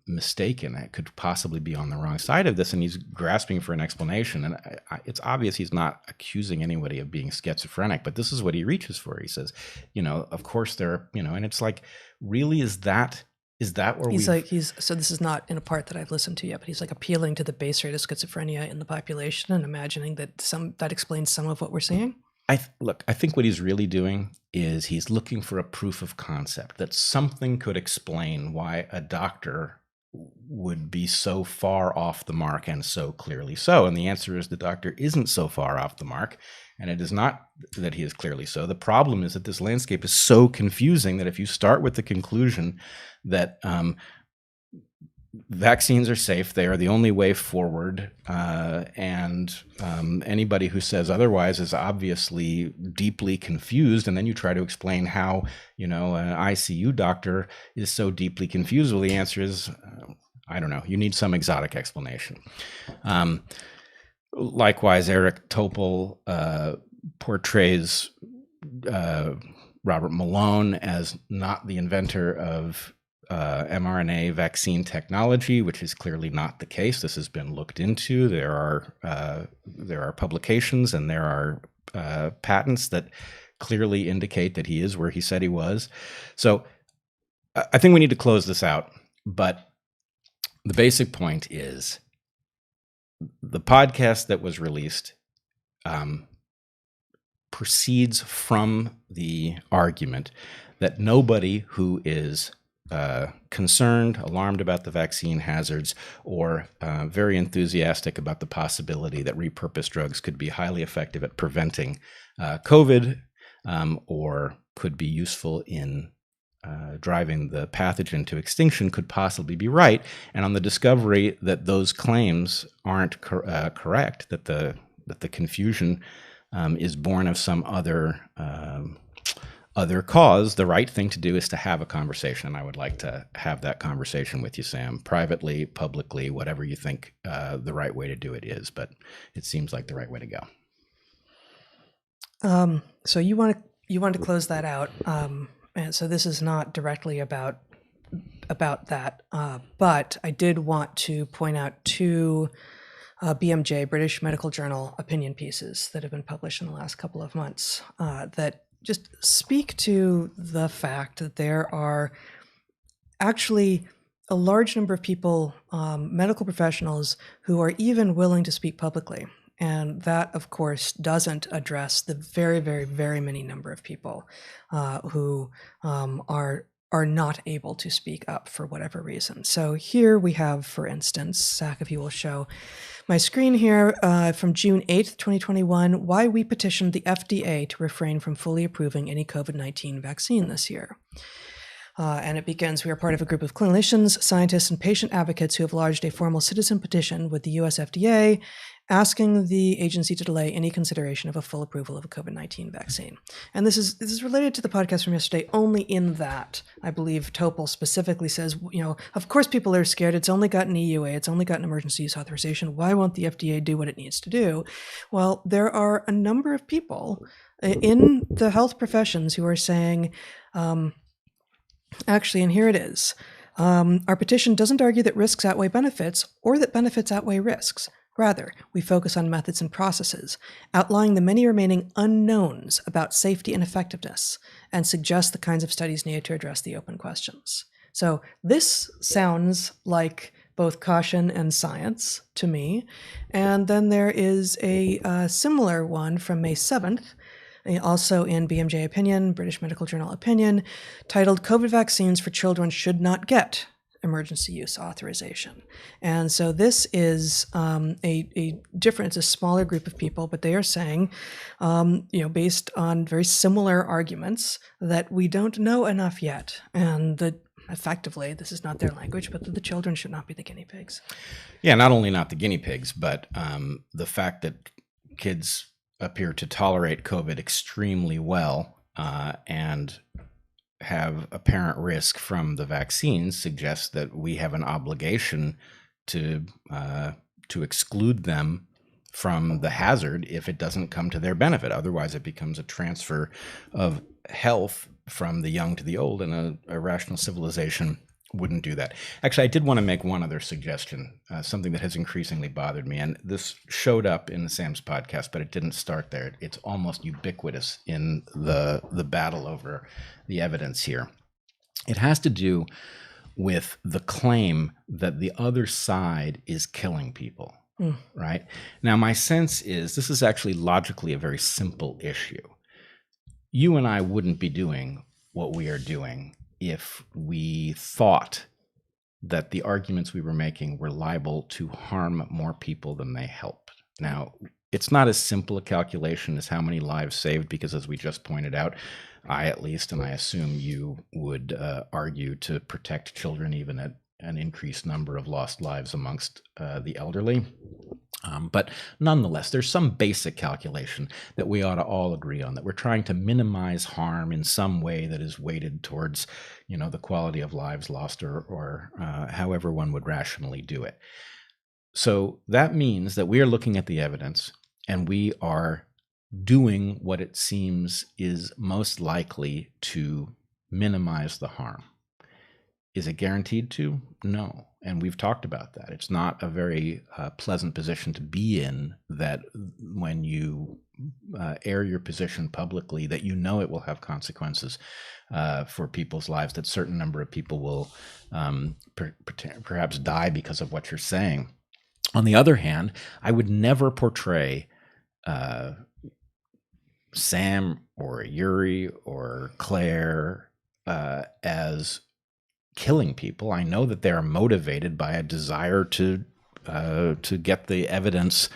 mistaken. It could possibly be on the wrong side of this, and he's grasping for an explanation. And it's obvious he's not accusing anybody of being schizophrenic, but this is what he reaches for. He says, of course there, and it's like, really, is that where so this is not in a part that I've listened to yet, but he's like appealing to the base rate of schizophrenia in the population and imagining that that explains some of what we're seeing? I think what he's really doing is he's looking for a proof of concept, that something could explain why a doctor would be so far off the mark, and so clearly so. And the answer is the doctor isn't so far off the mark, and it is not that he is clearly so. The problem is that this landscape is so confusing that if you start with the conclusion that vaccines are safe, they are the only way forward, and anybody who says otherwise is obviously deeply confused, and then you try to explain how an ICU doctor is so deeply confused, well, the answer is I don't know. You need some exotic explanation. Likewise, Eric Topol portrays Robert Malone as not the inventor of mRNA vaccine technology, which is clearly not the case. This has been looked into. There are publications and there are patents that clearly indicate that he is where he said he was. So I think we need to close this out. But the basic point is the podcast that was released proceeds from the argument that nobody who is concerned, alarmed about the vaccine hazards, or very enthusiastic about the possibility that repurposed drugs could be highly effective at preventing COVID, or could be useful in driving the pathogen to extinction, could possibly be right. And on the discovery that those claims aren't correct, that the confusion is born of some other cause, the right thing to do is to have a conversation. And I would like to have that conversation with you, Sam, privately, publicly, whatever you think the right way to do it is. But it seems like the right way to go. So you want to close that out, and so this is not directly about that, but I did want to point out two BMJ, British Medical Journal, opinion pieces that have been published in the last couple of months that just speak to the fact that there are actually a large number of people, medical professionals, who are even willing to speak publicly. And that, of course, doesn't address the very, very, very many number of people who are not able to speak up for whatever reason. So here we have, for instance, Zach, if you will show my screen here, from June 8th, 2021, why we petitioned the FDA to refrain from fully approving any COVID-19 vaccine this year. And it begins, we are part of a group of clinicians, scientists, and patient advocates who have lodged a formal citizen petition with the US FDA asking the agency to delay any consideration of a full approval of a COVID-19 vaccine. And this is related to the podcast from yesterday, only in that I believe Topol specifically says, of course people are scared. It's only got an EUA. It's only got an emergency use authorization. Why won't the FDA do what it needs to do? Well, there are a number of people in the health professions who are saying, actually, and here it is, our petition doesn't argue that risks outweigh benefits or that benefits outweigh risks. Rather, we focus on methods and processes, outlining the many remaining unknowns about safety and effectiveness, and suggest the kinds of studies needed to address the open questions. So this sounds like both caution and science to me. And then there is a similar one from May 7th, also in BMJ Opinion, British Medical Journal Opinion, titled COVID Vaccines for Children Should Not Get Emergency Use Authorization. And so this is a different, it's a smaller group of people, but they are saying, based on very similar arguments, that we don't know enough yet. And that effectively, this is not their language, but that the children should not be the guinea pigs. Yeah, not only not the guinea pigs, but the fact that kids appear to tolerate COVID extremely well and have apparent risk from the vaccines suggests that we have an obligation to exclude them from the hazard if it doesn't come to their benefit. Otherwise, it becomes a transfer of health from the young to the old, and a rational civilization wouldn't do that. Actually, I did want to make one other suggestion, something that has increasingly bothered me, and this showed up in the Sam's podcast, but it didn't start there. It's almost ubiquitous in the battle over the evidence here. It has to do with the claim that the other side is killing people, right? Now, my sense is this is actually logically a very simple issue. You and I wouldn't be doing what we are doing if we thought that the arguments we were making were liable to harm more people than they helped. Now, it's not as simple a calculation as how many lives saved, because as we just pointed out, I at least, and I assume you would argue to protect children even at an increased number of lost lives amongst the elderly. But nonetheless, there's some basic calculation that we ought to all agree on, that we're trying to minimize harm in some way that is weighted towards, the quality of lives lost or however one would rationally do it. So that means that we are looking at the evidence and we are doing what it seems is most likely to minimize the harm. Is it guaranteed to? No. And we've talked about that. It's not a very pleasant position to be in, that when you air your position publicly, that it will have consequences for people's lives, that certain number of people will perhaps die because of what you're saying. On the other hand, I would never portray Sam or Yuri or Claire as killing people. I know that they are motivated by a desire to get the evidence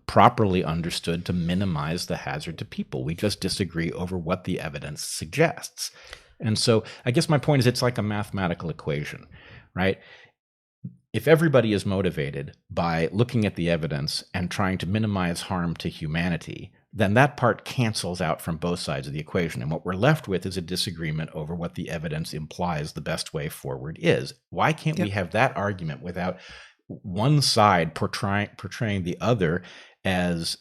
properly understood to minimize the hazard to people. We just disagree over what the evidence suggests. And so I guess my point is it's like a mathematical equation, right? If everybody is motivated by looking at the evidence and trying to minimize harm to humanity, then that part cancels out from both sides of the equation. And what we're left with is a disagreement over what the evidence implies the best way forward is. Why can't we have that argument without one side portraying the other as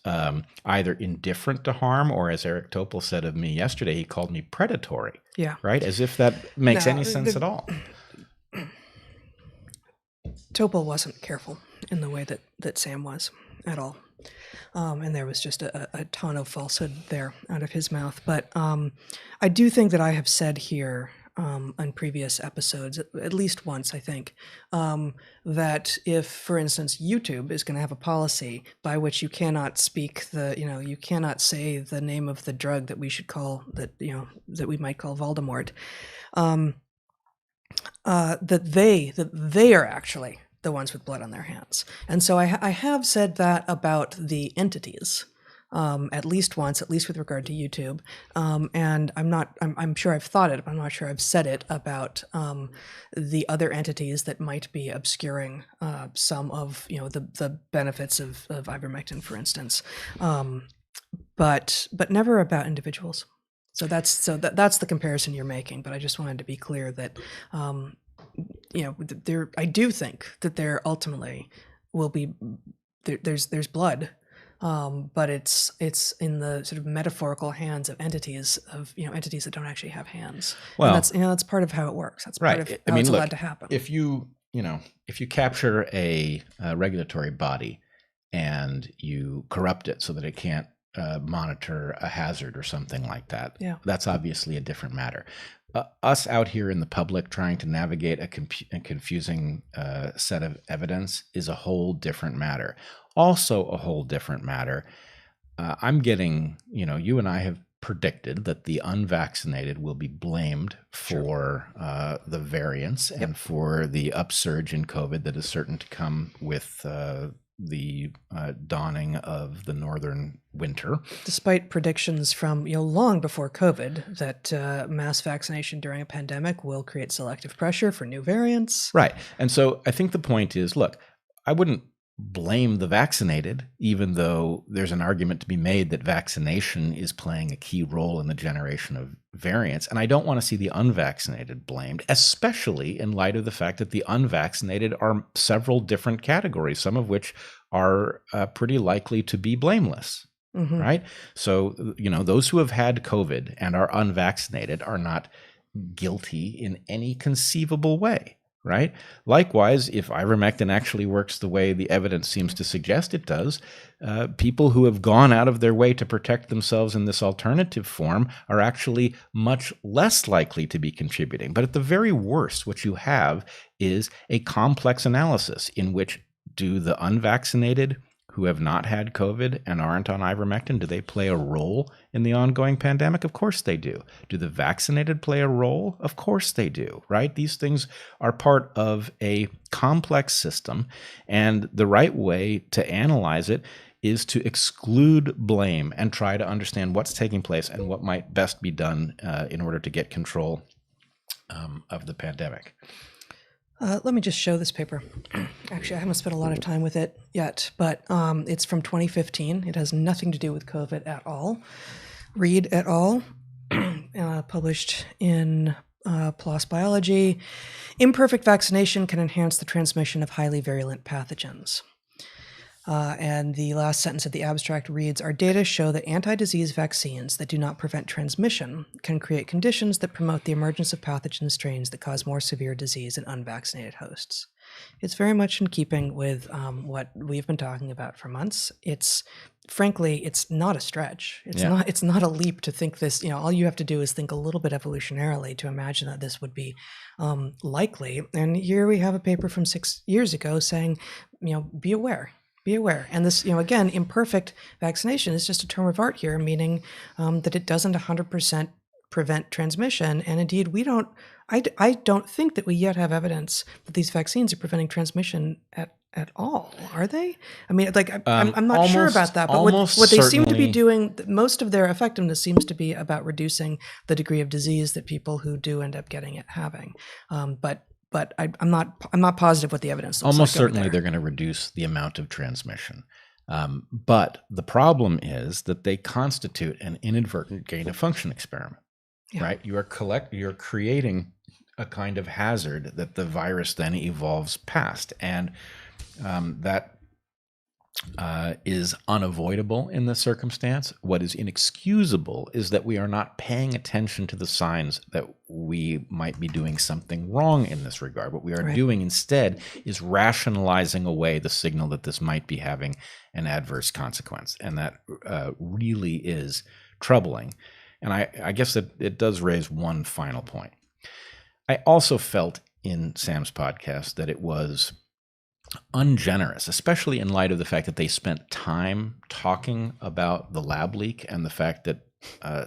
either indifferent to harm, or as Eric Topol said of me yesterday, he called me predatory. Yeah. Right? As if that makes any sense at all. Topol wasn't careful in the way that Sam was at all. And there was just a ton of falsehood there out of his mouth. But I do think that I have said here on previous episodes, at least once, I think, that if, for instance, YouTube is going to have a policy by which you cannot speak you cannot say the name of the drug that we should call, that we might call Voldemort, that they are actually the ones with blood on their hands. And so I have said that about the entities, at least once, at least with regard to YouTube. And I'm sure I've thought it, but I'm not sure I've said it about the other entities that might be obscuring some of the benefits of ivermectin, for instance, but never about individuals. So that's the comparison you're making. But I just wanted to be clear that I do think that there ultimately will be there's blood. But it's in the sort of metaphorical hands of entities that don't actually have hands. Well, and that's part of how it works. That's part of how it's allowed to happen. If you capture a regulatory body and you corrupt it so that it can't monitor a hazard or something like that, that's obviously a different matter. Us out here in the public trying to navigate a confusing set of evidence is a whole different matter. Also a whole different matter. I'm getting, you and I have predicted that the unvaccinated will be blamed for the variants and for the upsurge in COVID that is certain to come with the dawning of the northern winter. Despite predictions from long before COVID that mass vaccination during a pandemic will create selective pressure for new variants. Right. And so I think the point is, look, I wouldn't blame the vaccinated, even though there's an argument to be made that vaccination is playing a key role in the generation of variants. And I don't want to see the unvaccinated blamed, especially in light of the fact that the unvaccinated are several different categories, some of which are pretty likely to be blameless. Mm-hmm. Right? So, those who have had COVID and are unvaccinated are not guilty in any conceivable way. Right? Likewise, if ivermectin actually works the way the evidence seems to suggest it does, people who have gone out of their way to protect themselves in this alternative form are actually much less likely to be contributing. But at the very worst, what you have is a complex analysis in which do the unvaccinated who have not had COVID and aren't on ivermectin, do they play a role in the ongoing pandemic? Of course they do. Do the vaccinated play a role? Of course they do, right? These things are part of a complex system, and the right way to analyze it is to exclude blame and try to understand what's taking place and what might best be done in order to get control of the pandemic. Let me just show this paper. Actually, I haven't spent a lot of time with it yet, but it's from 2015. It has nothing to do with COVID at all. Reed et al., published in PLOS Biology. Imperfect vaccination can enhance the transmission of highly virulent pathogens. And the last sentence of the abstract reads, our data show that anti-disease vaccines that do not prevent transmission can create conditions that promote the emergence of pathogen strains that cause more severe disease in unvaccinated hosts. It's very much in keeping with what we've been talking about for months. Frankly, it's not a stretch. It's not a leap to think this, all you have to do is think a little bit evolutionarily to imagine that this would be likely. And here we have a paper from 6 years ago saying, be aware. Be aware. And this, again, imperfect vaccination is just a term of art here, meaning that it doesn't 100% prevent transmission. And indeed, I don't think that we yet have evidence that these vaccines are preventing transmission at all, are they? I mean, like, I'm not sure about that, but what they seem to be doing, most of their effectiveness seems to be about reducing the degree of disease that people who do end up getting it having. But I'm not positive what the evidence looks almost like over certainly there. they're going to reduce the amount of transmission. But the problem is that they constitute an inadvertent gain of function experiment, right? You're creating a kind of hazard that the virus then evolves past. And that is unavoidable in this circumstance. What is inexcusable is that we are not paying attention to the signs that we might be doing something wrong in this regard. What we are doing instead is rationalizing away the signal that this might be having an adverse consequence. And that really is troubling. And I guess that it does raise one final point. I also felt in Sam's podcast that it was ungenerous, especially in light of the fact that they spent time talking about the lab leak and the fact that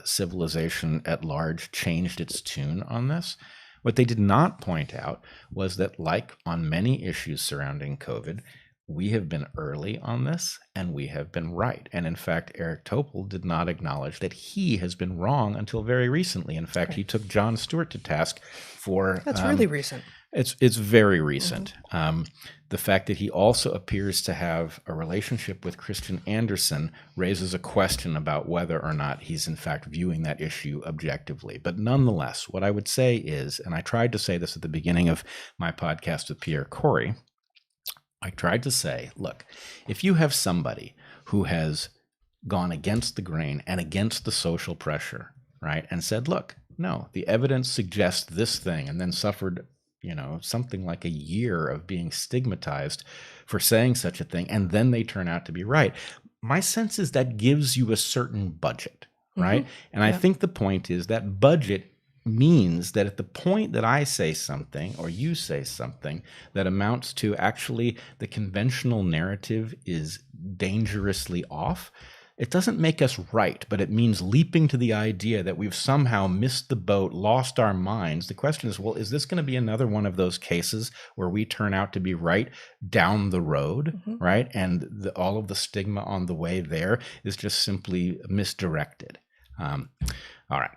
civilization at large changed its tune on this. What they did not point out was that, like on many issues surrounding COVID, we have been early on this and we have been right. And in fact, Eric Topol did not acknowledge that he has been wrong until very recently. In fact, he took Jon Stewart to task for... That's really recent. It's very recent. The fact that he also appears to have a relationship with Christian Anderson raises a question about whether or not he's in fact viewing that issue objectively. But nonetheless, what I would say is, and I tried to say this at the beginning of my podcast with Pierre Corey, I tried to say, look, if you have somebody who has gone against the grain and against the social pressure, right, and said, look, no, the evidence suggests this thing, and then suffered, something like a year of being stigmatized for saying such a thing, and then they turn out to be right. My sense is that gives you a certain budget, right? And I think the point is that budget means that at the point that I say something or you say something that amounts to actually the conventional narrative is dangerously off, it doesn't make us right, but it means leaping to the idea that we've somehow missed the boat, lost our minds. The question is, well, is this going to be another one of those cases where we turn out to be right down the road, right? And all of the stigma on the way there is just simply misdirected. All right.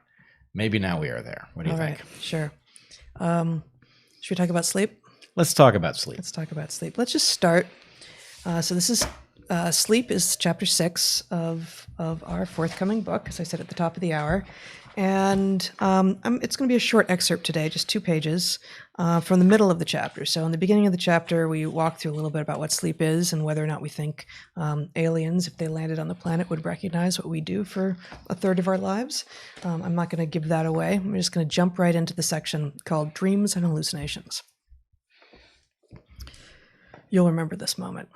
Maybe now we are there. What do you think? Right, sure. Should we talk about sleep? Let's talk about sleep. Let's talk about sleep. Let's just start. So this is sleep is chapter 6 of our forthcoming book, as I said at the top of the hour. And it's going to be a short excerpt today, just 2 pages from the middle of the chapter. So in the beginning of the chapter, we walk through a little bit about what sleep is and whether or not we think aliens, if they landed on the planet, would recognize what we do for a third of our lives. I'm not going to give that away. I'm just going to jump right into the section called Dreams and Hallucinations. You'll remember this moment.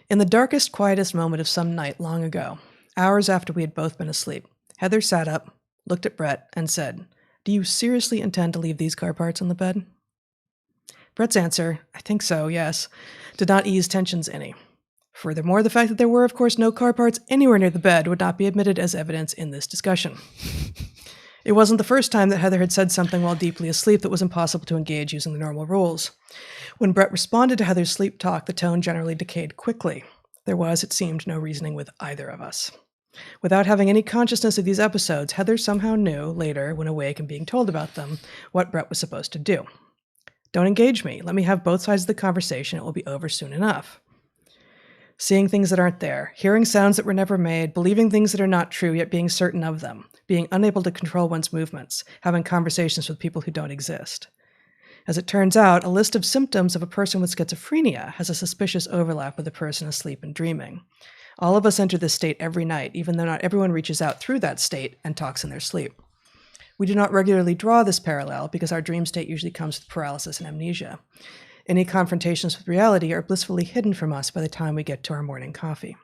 In the darkest, quietest moment of some night long ago, hours after we had both been asleep, Heather sat up, looked at Brett, and said, "Do you seriously intend to leave these car parts on the bed?" Brett's answer, "I think so, yes," did not ease tensions any. Furthermore, the fact that there were, of course, no car parts anywhere near the bed would not be admitted as evidence in this discussion. It wasn't the first time that Heather had said something while deeply asleep that was impossible to engage using the normal rules. When Brett responded to Heather's sleep talk, the tone generally decayed quickly. There was, it seemed, no reasoning with either of us. Without having any consciousness of these episodes, Heather somehow knew, later, when awake and being told about them, what Brett was supposed to do. "Don't engage me. Let me have both sides of the conversation. It will be over soon enough." Seeing things that aren't there, hearing sounds that were never made, believing things that are not true yet being certain of them, being unable to control one's movements, having conversations with people who don't exist. As it turns out, a list of symptoms of a person with schizophrenia has a suspicious overlap with a person asleep and dreaming. All of us enter this state every night, even though not everyone reaches out through that state and talks in their sleep. We do not regularly draw this parallel because our dream state usually comes with paralysis and amnesia. Any confrontations with reality are blissfully hidden from us by the time we get to our morning coffee.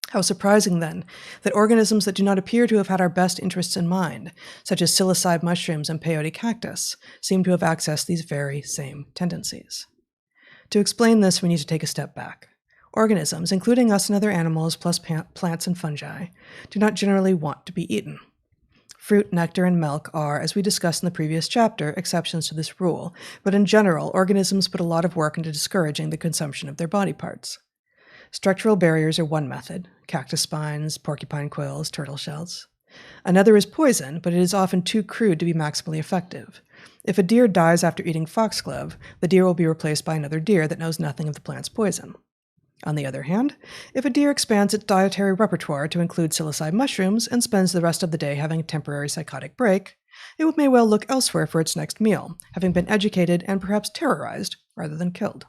How surprising, then, that organisms that do not appear to have had our best interests in mind, such as psilocybe mushrooms and peyote cactus, seem to have accessed these very same tendencies. To explain this, we need to take a step back. Organisms, including us and other animals, plus plants and fungi, do not generally want to be eaten. Fruit, nectar, and milk are, as we discussed in the previous chapter, exceptions to this rule, but in general, organisms put a lot of work into discouraging the consumption of their body parts. Structural barriers are one method: cactus spines, porcupine quills, turtle shells. Another is poison, but it is often too crude to be maximally effective. If a deer dies after eating foxglove, the deer will be replaced by another deer that knows nothing of the plant's poison. On the other hand, if a deer expands its dietary repertoire to include psilocybe mushrooms and spends the rest of the day having a temporary psychotic break, it may well look elsewhere for its next meal, having been educated and perhaps terrorized rather than killed.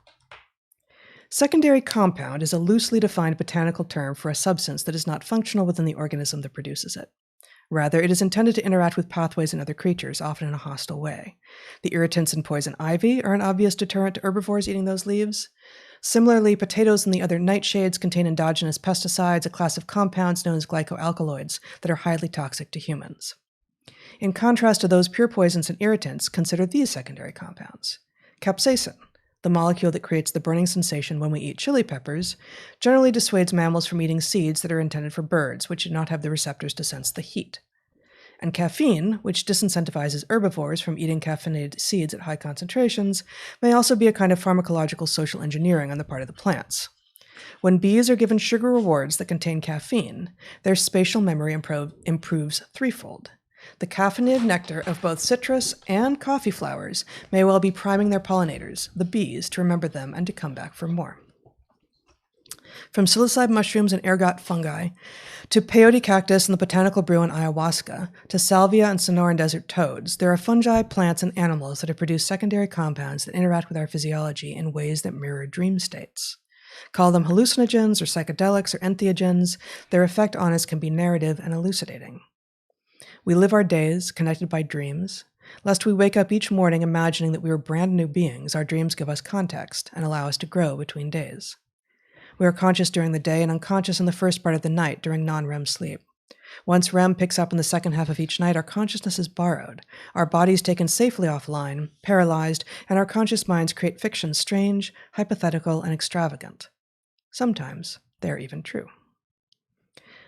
Secondary compound is a loosely defined botanical term for a substance that is not functional within the organism that produces it. Rather, it is intended to interact with pathways in other creatures, often in a hostile way. The irritants in poison ivy are an obvious deterrent to herbivores eating those leaves. Similarly, potatoes and the other nightshades contain endogenous pesticides, a class of compounds known as glycoalkaloids that are highly toxic to humans. In contrast to those pure poisons and irritants, consider these secondary compounds. Capsaicin, the molecule that creates the burning sensation when we eat chili peppers, generally dissuades mammals from eating seeds that are intended for birds, which do not have the receptors to sense the heat. And caffeine, which disincentivizes herbivores from eating caffeinated seeds at high concentrations, may also be a kind of pharmacological social engineering on the part of the plants. When bees are given sugar rewards that contain caffeine, their spatial memory improves threefold. The caffeinated nectar of both citrus and coffee flowers may well be priming their pollinators, the bees, to remember them and to come back for more. From psilocybe mushrooms and ergot fungi, to peyote cactus and the botanical brew in ayahuasca, to salvia and Sonoran desert toads, there are fungi, plants, and animals that have produced secondary compounds that interact with our physiology in ways that mirror dream states. Call them hallucinogens or psychedelics or entheogens, their effect on us can be narrative and elucidating. We live our days connected by dreams. Lest we wake up each morning imagining that we are brand new beings, our dreams give us context and allow us to grow between days. We are conscious during the day and unconscious in the first part of the night during non-REM sleep. Once REM picks up in the second half of each night, our consciousness is borrowed, our bodies taken safely offline, paralyzed, and our conscious minds create fictions strange, hypothetical, and extravagant. Sometimes they are even true.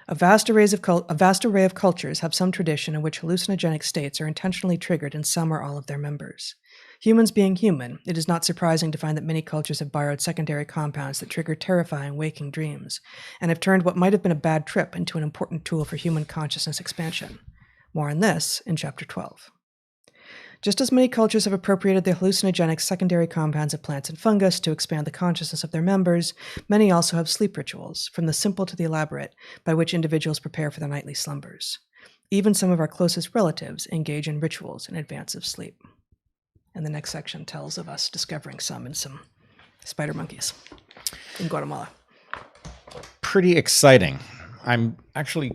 A vast array of cultures have some tradition in which hallucinogenic states are intentionally triggered in some or all of their members. Humans being human, it is not surprising to find that many cultures have borrowed secondary compounds that trigger terrifying waking dreams, and have turned what might have been a bad trip into an important tool for human consciousness expansion. More on this in Chapter 12. Just as many cultures have appropriated the hallucinogenic secondary compounds of plants and fungus to expand the consciousness of their members, many also have sleep rituals, from the simple to the elaborate, by which individuals prepare for their nightly slumbers. Even some of our closest relatives engage in rituals in advance of sleep. And the next section tells of us discovering some in some spider monkeys in Guatemala. Pretty exciting. I'm actually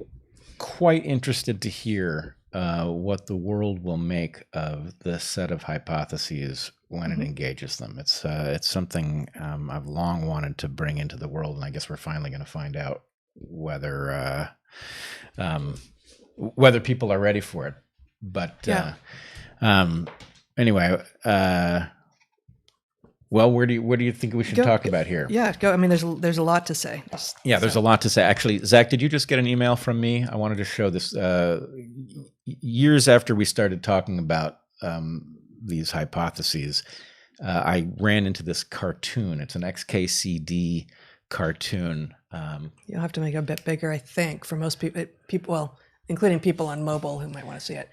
quite interested to hear what the world will make of this set of hypotheses when it engages them. It's something I've long wanted to bring into the world, and I guess we're finally going to find out whether people are ready for it. But anyway, well, what do you think we should talk about here? Yeah, go. I mean, there's a lot to say. There's a lot to say. Actually, Zach, did you just get an email from me? I wanted to show this. Years after we started talking about these hypotheses, I ran into this cartoon. It's an XKCD cartoon. You'll have to make it a bit bigger, I think, for most people. Well, including people on mobile who might want to see it.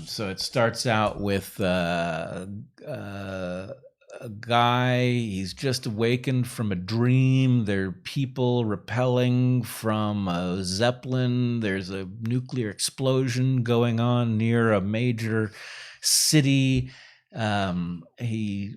So it starts out with a guy. He's just awakened from a dream. There are people rappelling from a Zeppelin. There's a nuclear explosion going on near a major city. He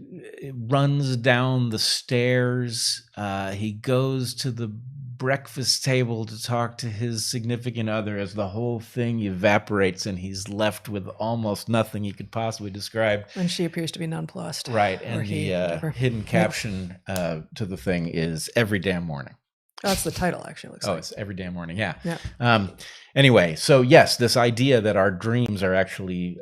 runs down the stairs. He goes to the breakfast table to talk to his significant other as the whole thing evaporates and he's left with almost nothing he could possibly describe. And she appears to be nonplussed. Right. And the hidden caption to the thing is "Every damn morning." That's the title, actually. Looks like. It's "Every damn morning." Yeah. Anyway, so yes, this idea that our dreams are actually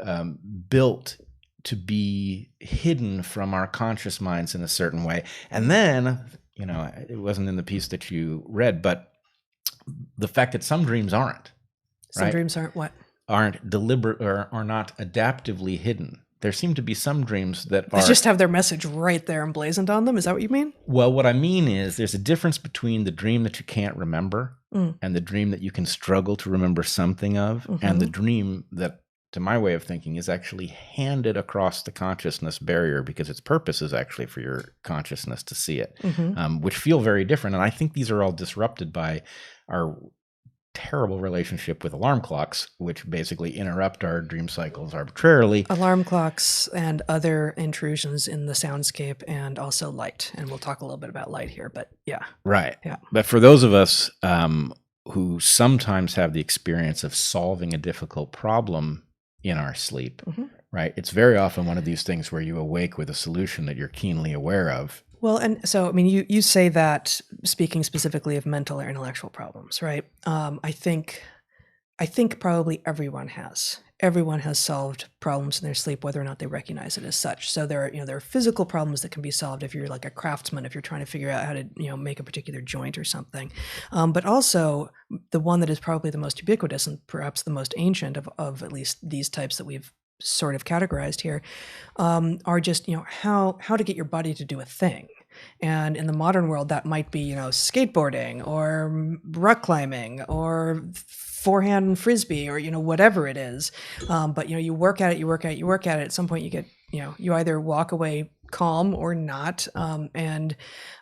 built to be hidden from our conscious minds in a certain way. And then, it wasn't in the piece that you read, but the fact that some dreams aren't. Some dreams aren't what? aren't deliberate or are not adaptively hidden. There seem to be some dreams that They are just have their message right there emblazoned on them. Is that what you mean? well, what I mean is there's a difference between the dream that you can't remember and the dream that you can struggle to remember something of, and the dream that, to my way of thinking, is actually handed across the consciousness barrier because its purpose is actually for your consciousness to see it, which feel very different. And I think these are all disrupted by our terrible relationship with alarm clocks, which basically interrupt our dream cycles arbitrarily. Alarm clocks and other intrusions in the soundscape, and also light. And we'll talk a little bit about light here, but yeah. Right. Yeah. But for those of us who sometimes have the experience of solving a difficult problem in our sleep, right? It's very often one of these things where you awake with a solution that you're keenly aware of. Well, and so, I mean, you say that speaking specifically of mental or intellectual problems, right? I think probably everyone has solved problems in their sleep, whether or not they recognize it as such. So there are physical problems that can be solved if you're like a craftsman, if you're trying to figure out how to, make a particular joint or something. But also the one that is probably the most ubiquitous and perhaps the most ancient of at least these types that we've sort of categorized here, are just, how to get your body to do a thing. And in the modern world, that might be, skateboarding or rock climbing or forehand frisbee or, whatever it is. But, you work at it. At some point you get, you either walk away calm or not. And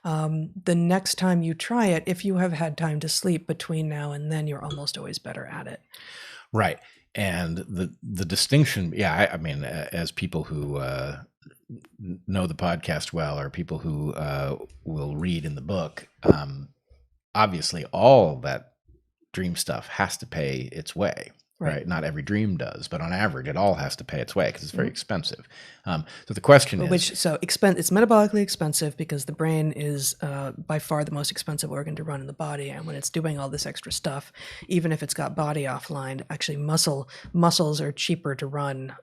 the next time you try it, if you have had time to sleep between now and then, you're almost always better at it. Right. And the distinction, I mean, as people who know the podcast well, or people who will read in the book, obviously all that dream stuff has to pay its way. Right. Not every dream does, but on average, it all has to pay its way because it's very expensive. So the question is, it's metabolically expensive because the brain is by far the most expensive organ to run in the body, and when it's doing all this extra stuff, even if it's got body offline, actually muscles are cheaper to run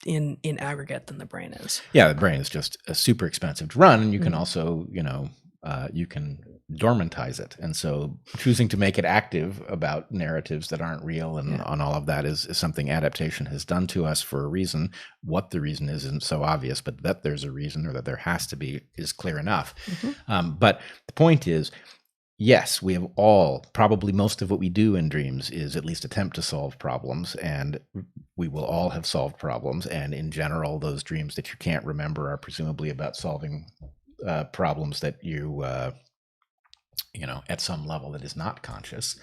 in aggregate than the brain is. Yeah, the brain is just super expensive to run, and you can also, you can dormantize it. And so choosing to make it active about narratives that aren't real and on all of that is something adaptation has done to us for a reason. What the reason is isn't so obvious, but that there's a reason, or that there has to be, is clear enough. But the point is, yes, we have all, probably most of what we do in dreams is at least attempt to solve problems, and we will all have solved problems. And in general, those dreams that you can't remember are presumably about solving problems that you at some level that is not conscious.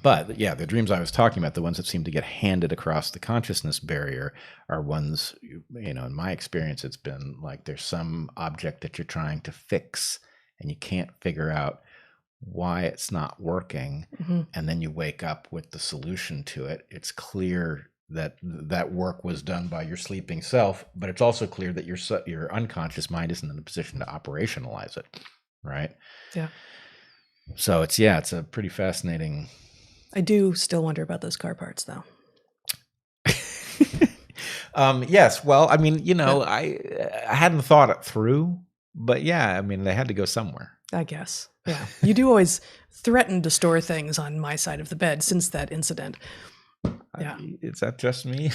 But yeah, the dreams I was talking about, the ones that seem to get handed across the consciousness barrier, are ones, in my experience, it's been like there's some object that you're trying to fix and you can't figure out why it's not working. And then you wake up with the solution to it. It's clear that work was done by your sleeping self, but it's also clear that your unconscious mind isn't in a position to operationalize it. Right. Yeah. So it's a pretty fascinating. I do still wonder about those car parts, though. Yes. Well, I mean, I hadn't thought it through, but yeah, I mean, they had to go somewhere. I guess. Yeah. You do always threaten to store things on my side of the bed since that incident. Yeah. Is that just me?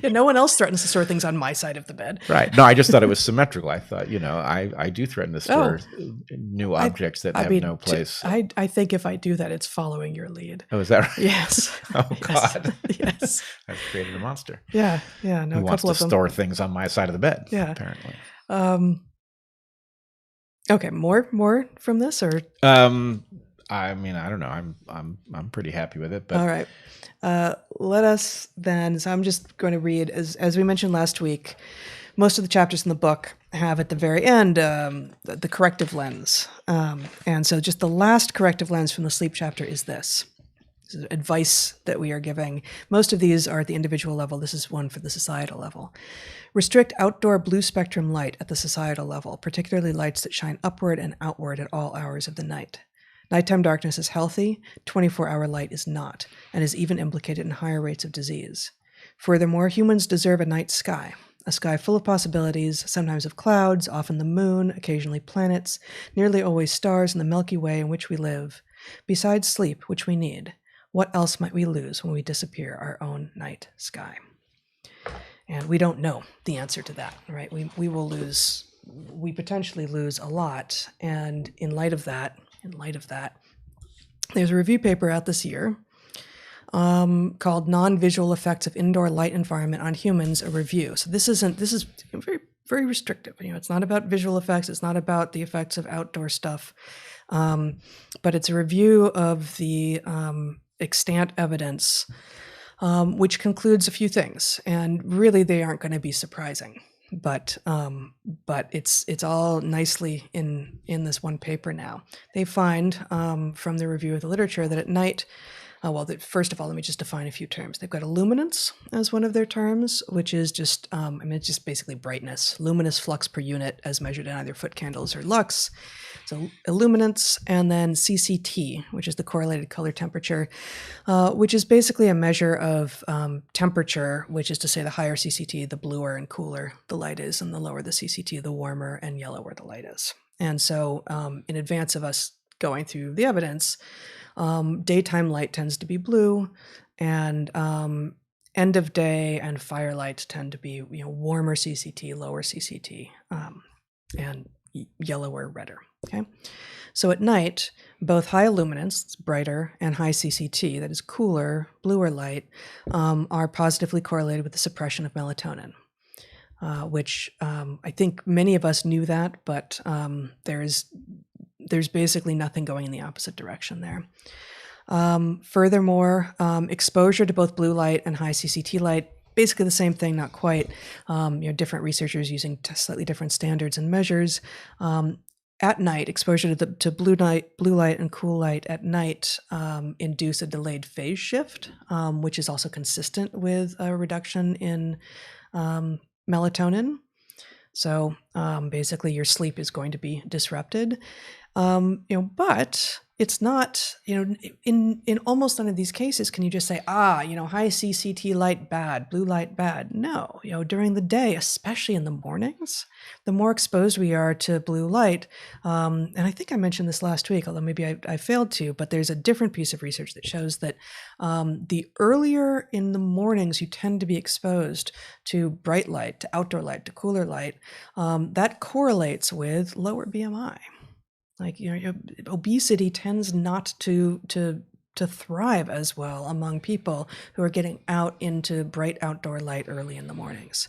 Yeah, no one else threatens to store things on my side of the bed. Right. No, I just thought it was symmetrical. I thought, I do threaten to store new objects that have no place. I think if I do that, it's following your lead. Oh, is that right? Yes. Oh, God. Yes. I've created a monster. Yeah. Yeah. No, who wants to store things on my side of the bed. Yeah. Apparently. Okay. More from this, or? I mean, I don't know. I'm pretty happy with it. But all right. Let us then. So I'm just going to read, as we mentioned last week, most of the chapters in the book have at the very end the corrective lens. And so just the last corrective lens from the sleep chapter is this. This is advice that we are giving. Most of these are at the individual level. This is one for the societal level. Restrict outdoor blue spectrum light at the societal level, particularly lights that shine upward and outward at all hours of the night. Nighttime darkness is healthy, 24-hour light is not, and is even implicated in higher rates of disease. Furthermore, humans deserve a night sky, a sky full of possibilities, sometimes of clouds, often the moon, occasionally planets, nearly always stars in the Milky Way in which we live, besides sleep, which we need. what else might we lose when we disappear our own night sky? And we don't know the answer to that, right? We potentially lose a lot. And in light of that, there's a review paper out this year called Non-Visual Effects of Indoor Light Environment on Humans, a Review. So this is very, very restrictive. It's not about visual effects. It's not about the effects of outdoor stuff. But it's a review of the extant evidence, which concludes a few things. And really, they aren't going to be surprising. But it's all nicely in this one paper now. They find from the review of the literature that at night, first of all, let me just define a few terms. They've got illuminance as one of their terms, which is just, it's just basically brightness, luminous flux per unit as measured in either foot candles or lux. So illuminance, and then CCT, which is the correlated color temperature, which is basically a measure of temperature, which is to say the higher CCT, the bluer and cooler the light is, and the lower the CCT, the warmer and yellower the light is. And so in advance of us going through the evidence, daytime light tends to be blue, and end of day and firelight tend to be warmer CCT, lower CCT, and yellower, redder. Okay, so at night, both high illuminance, brighter, and high CCT, that is cooler, bluer light, are positively correlated with the suppression of melatonin. Which I think many of us knew that, but there's basically nothing going in the opposite direction there. Furthermore, exposure to both blue light and high CCT light, basically the same thing, not quite. Different researchers using slightly different standards and measures. At night, exposure to blue light and cool light at night induce a delayed phase shift, which is also consistent with a reduction in melatonin. So basically your sleep is going to be disrupted. But it's not, in almost none of these cases can you just say, high CCT light bad, blue light bad. No, during the day, especially in the mornings, the more exposed we are to blue light, and I think I mentioned this last week, although maybe I failed to, but there's a different piece of research that shows that the earlier in the mornings you tend to be exposed to bright light, to outdoor light, to cooler light, that correlates with lower BMI. Like, obesity tends not to thrive as well among people who are getting out into bright outdoor light early in the mornings.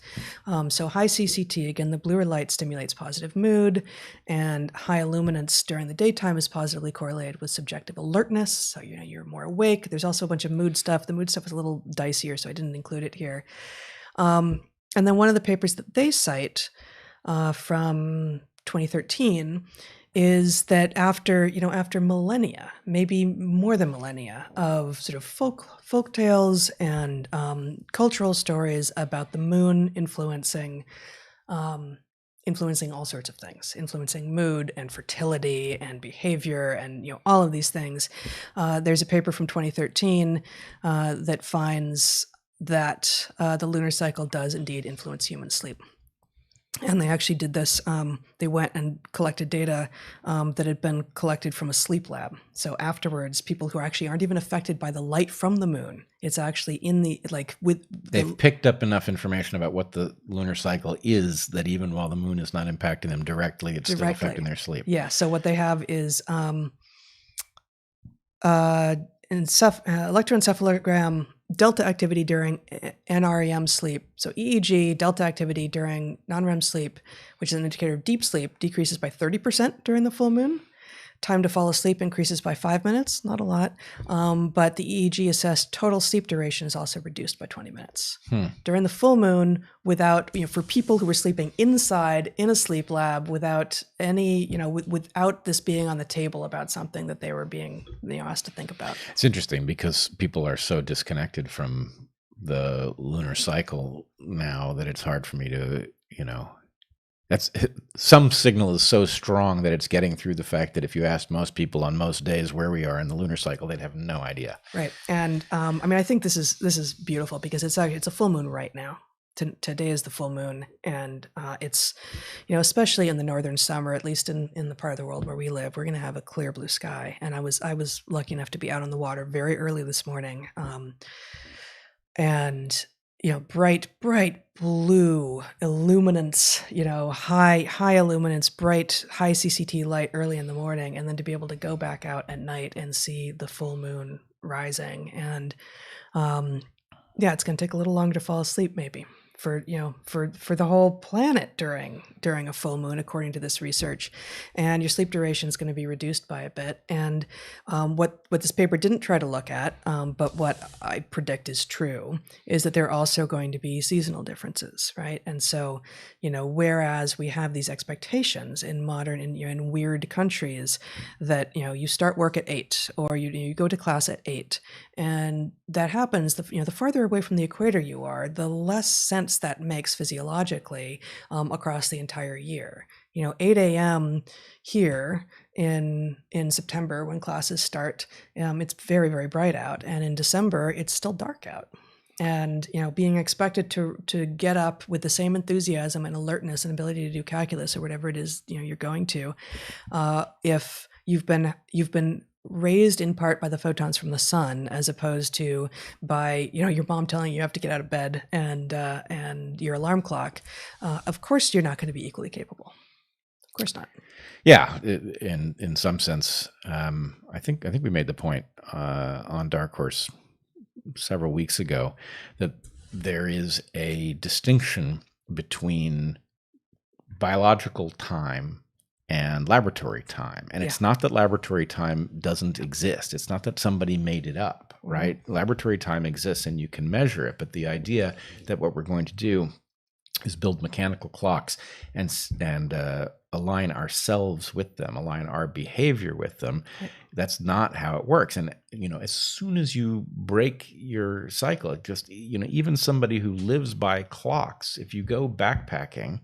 So high CCT, again, the bluer light stimulates positive mood, and high illuminance during the daytime is positively correlated with subjective alertness. So, you're more awake. There's also a bunch of mood stuff. The mood stuff is a little dicier, so I didn't include it here. And then one of the papers that they cite from 2013 is that after millennia, maybe more than millennia, of sort of folk tales and cultural stories about the moon influencing all sorts of things, influencing mood and fertility and behavior and all of these things. There's a paper from 2013 that finds that the lunar cycle does indeed influence human sleep. And they actually did this. They went and collected data that had been collected from a sleep lab. So afterwards, people who actually aren't even affected by the light from the moon, it's actually they've picked up enough information about what the lunar cycle is that even while the moon is not impacting them directly, it's still affecting their sleep. Yeah. So what they have is electroencephalogram delta activity during NREM sleep. So EEG, delta activity during non-REM sleep, which is an indicator of deep sleep, decreases by 30% during the full moon. Time to fall asleep increases by 5 minutes, not a lot. But the EEG assessed total sleep duration is also reduced by 20 minutes. During the full moon, without, for people who were sleeping inside in a sleep lab without any, without this being on the table about something that they were being, asked to think about. It's interesting because people are so disconnected from the lunar cycle now that it's hard for me to, that's some signal is so strong that it's getting through the fact that if you asked most people on most days where we are in the lunar cycle, they'd have no idea. Right. And I think this is beautiful because it's a full moon right now. today is the full moon, and it's, especially in the northern summer, at least in the part of the world where we live, we're going to have a clear blue sky. And I was lucky enough to be out on the water very early this morning, and bright blue illuminance, high illuminance, bright high CCT light early in the morning, and then to be able to go back out at night and see the full moon rising. And it's going to take a little longer to fall asleep, maybe, for the whole planet during a full moon, according to this research. And your sleep duration is going to be reduced by a bit. And what this paper didn't try to look at, but what I predict is true, is that there are also going to be seasonal differences, right? And so, whereas we have these expectations in modern, in weird countries that, you start work at 8, or you go to class at 8, and that happens, the farther away from the equator you are, the less sense that makes physiologically across the entire year. 8 a.m. here in September when classes start, it's very, very bright out, and in December it's still dark out. And being expected to get up with the same enthusiasm and alertness and ability to do calculus or whatever it is you're going to, if you've been raised in part by the photons from the sun, as opposed to by your mom telling you have to get out of bed and your alarm clock, of course you're not going to be equally capable. Of course not. Yeah, in some sense, I think we made the point on Dark Horse several weeks ago that there is a distinction between biological time and laboratory time. And it's not that laboratory time doesn't exist. It's not that somebody made it up, right? Laboratory time exists and you can measure it. But the idea that what we're going to do is build mechanical clocks and align ourselves with them, align our behavior with them, that's not how it works. And, as soon as you break your cycle, it just, even somebody who lives by clocks, if you go backpacking,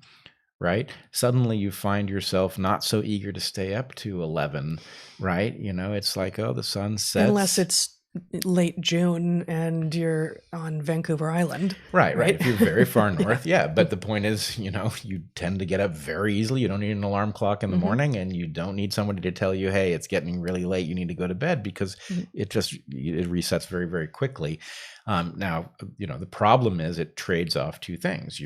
right, suddenly you find yourself not so eager to stay up to 11, right? It's like, oh, the sun sets. Unless it's late June and you're on Vancouver Island. Right. If you're very far north, yeah. But the point is, you tend to get up very easily. You don't need an alarm clock in the morning, and you don't need somebody to tell you, hey, it's getting really late, you need to go to bed, because it resets very, very quickly. Now, the problem is it trades off two things.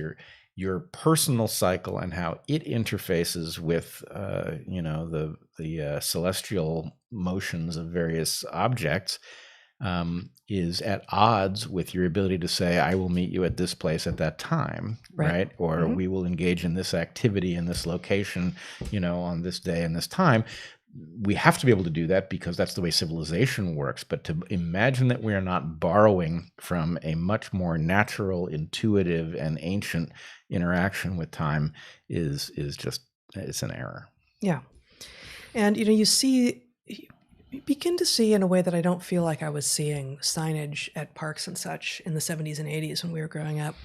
Your personal cycle and how it interfaces with, the celestial motions of various objects, is at odds with your ability to say, I will meet you at this place at that time, right? Or we will engage in this activity in this location, on this day and this time. We have to be able to do that because that's the way civilization works. But to imagine that we are not borrowing from a much more natural, intuitive, and ancient interaction with time is just, it's an error. Yeah. And, you begin to see in a way that I don't feel like I was seeing signage at parks and such in the 70s and 80s when we were growing up.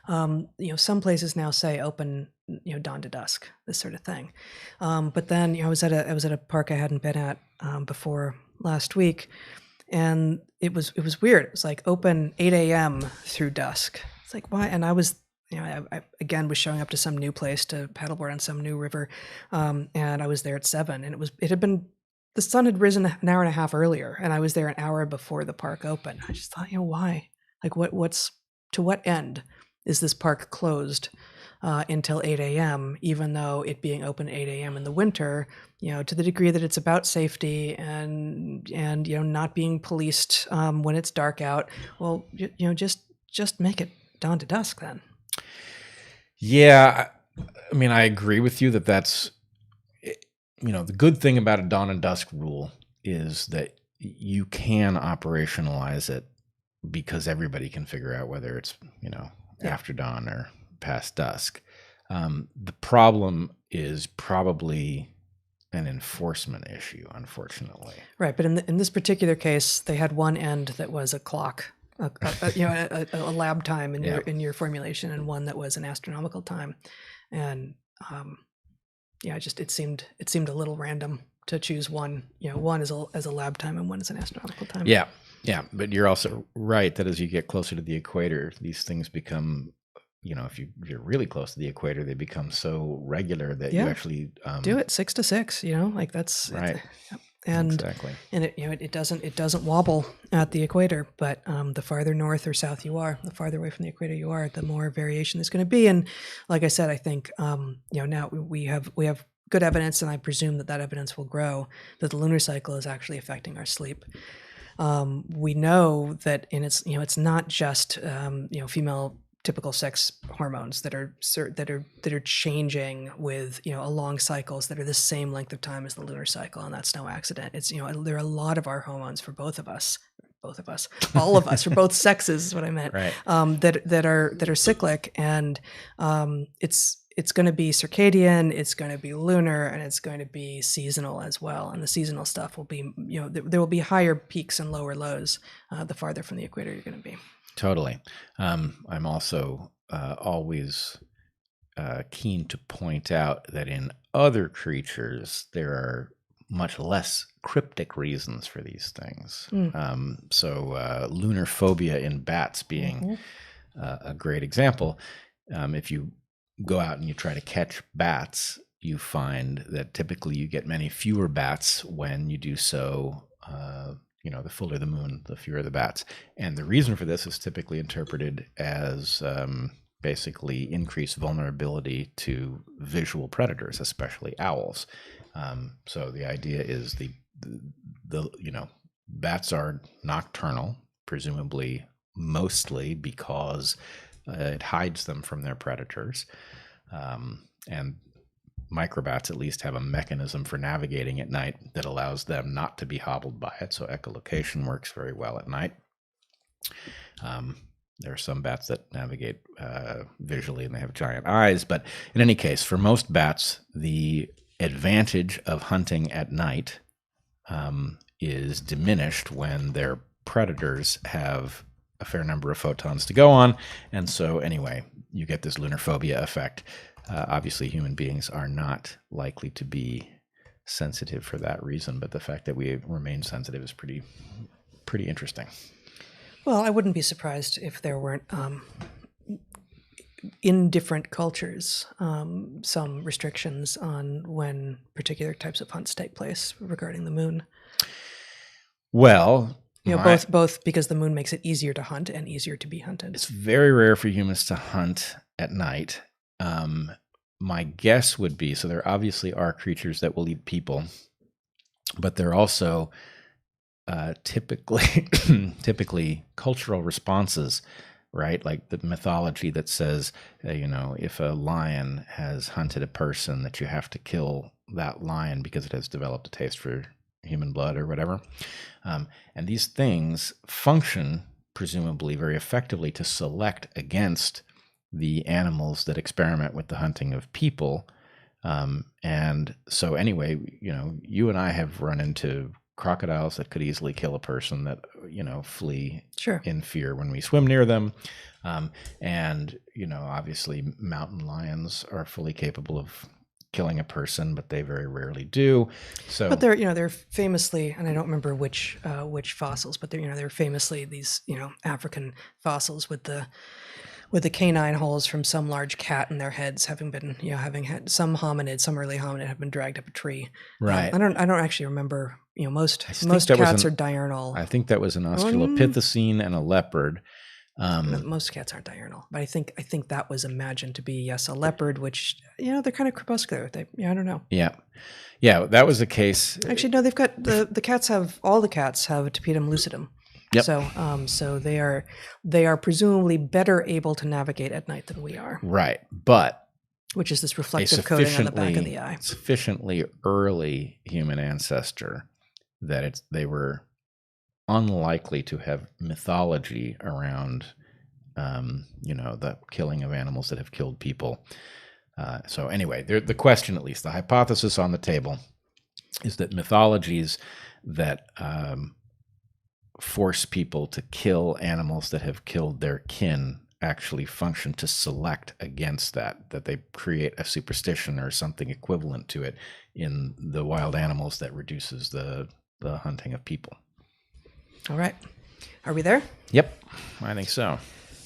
Some places now say open, dawn to dusk, this sort of thing. But then I was at a park I hadn't been at before last week, and it was weird. It was like open 8 a.m. through dusk. It's like, why? And I was, I again was showing up to some new place to paddleboard on some new river, and I was there at 7, and the sun had risen an hour and a half earlier, and I was there an hour before the park opened. I just thought, why? Like, what's to what end is this park closed until 8 a.m., even though it being open 8 a.m. in the winter, to the degree that it's about safety and not being policed when it's dark out. Well, just make it dawn to dusk then. Yeah, I mean, I agree with you that's. The good thing about a dawn and dusk rule is that you can operationalize it because everybody can figure out whether it's, after dawn or past dusk. The problem is probably an enforcement issue, unfortunately. Right. But in this particular case, they had one end that was a clock, a lab time in your formulation, and one that was an astronomical time. And, it seemed a little random to choose one, one as a lab time and one as an astronomical time. Yeah, but you're also right that as you get closer to the equator, these things become if you're really close to the equator, they become so regular that you Yeah. actually Do it 6 to 6, like that's right. and Exactly. and it doesn't wobble at the equator, but the farther north or south you are, the farther away from the equator you are, the more variation there's going to be. And like I said, I think now we have good evidence, and I presume that evidence will grow, that the lunar cycle is actually affecting our sleep. We know that it's not just female typical sex hormones that are changing with along cycles that are the same length of time as the lunar cycle, and that's no accident. It's there are a lot of our hormones for all of us, for both sexes is what I meant, Right. that are cyclic, and it's going to be circadian, it's going to be lunar, and it's going to be seasonal as well. And the seasonal stuff will be, there will be higher peaks and lower lows the farther from the equator you're going to be. Totally. I'm also always keen to point out that in other creatures, there are much less cryptic reasons for these things. So lunar phobia in bats being a great example. If you go out and you try to catch bats, you find that typically you get many fewer bats when you do so. The fuller the moon, the fewer the bats. And the reason for this is typically interpreted as basically increased vulnerability to visual predators, especially owls. So the idea is the bats are nocturnal, presumably mostly because it hides them from their predators. And microbats at least have a mechanism for navigating at night that allows them not to be hobbled by it. So echolocation works very well at night. There are some bats that navigate visually and they have giant eyes. But in any case, for most bats, the advantage of hunting at night is diminished when their predators have a fair number of photons to go on. And so anyway, you get this lunar phobia effect. Obviously, human beings are not likely to be sensitive for that reason, but the fact that we remain sensitive is pretty interesting. Well, I wouldn't be surprised if there weren't, in different cultures, some restrictions on when particular types of hunts take place regarding the moon. Well, both because the moon makes it easier to hunt and easier to be hunted. It's very rare for humans to hunt at night. My guess would be, so there obviously are creatures that will eat people, but they're also typically cultural responses, right? Like the mythology that says, if a lion has hunted a person, that you have to kill that lion because it has developed a taste for human blood or whatever. And these things function presumably very effectively to select against the animals that experiment with the hunting of people. And so anyway, you and I have run into crocodiles that could easily kill a person that, flee in fear when we swim near them. And, obviously mountain lions are fully capable of killing a person, but they very rarely do. So, but they're famously, and I don't remember which fossils, but they're famously these, African fossils with the canine holes from some large cat in their heads, having been, having had some early hominid have been dragged up a tree. Right. I don't actually remember. Most cats are diurnal. I think that was an Australopithecine and a leopard. Most cats aren't diurnal, but I think that was imagined to be, yes, a leopard, which they're kind of crepuscular. I don't know. Yeah, that was the case. Actually, no, they've got all the cats have tapetum lucidum. Yep. So they are presumably better able to navigate at night than we are. Right, but which is this reflective coating on the back of the eye. Sufficiently early human ancestor that they were unlikely to have mythology around, the killing of animals that have killed people. So anyway, the question, at least the hypothesis on the table, is that mythologies that force people to kill animals that have killed their kin actually function to select against that they create a superstition or something equivalent to it in the wild animals that reduces the hunting of people. All right. Are we there? Yep, I think so.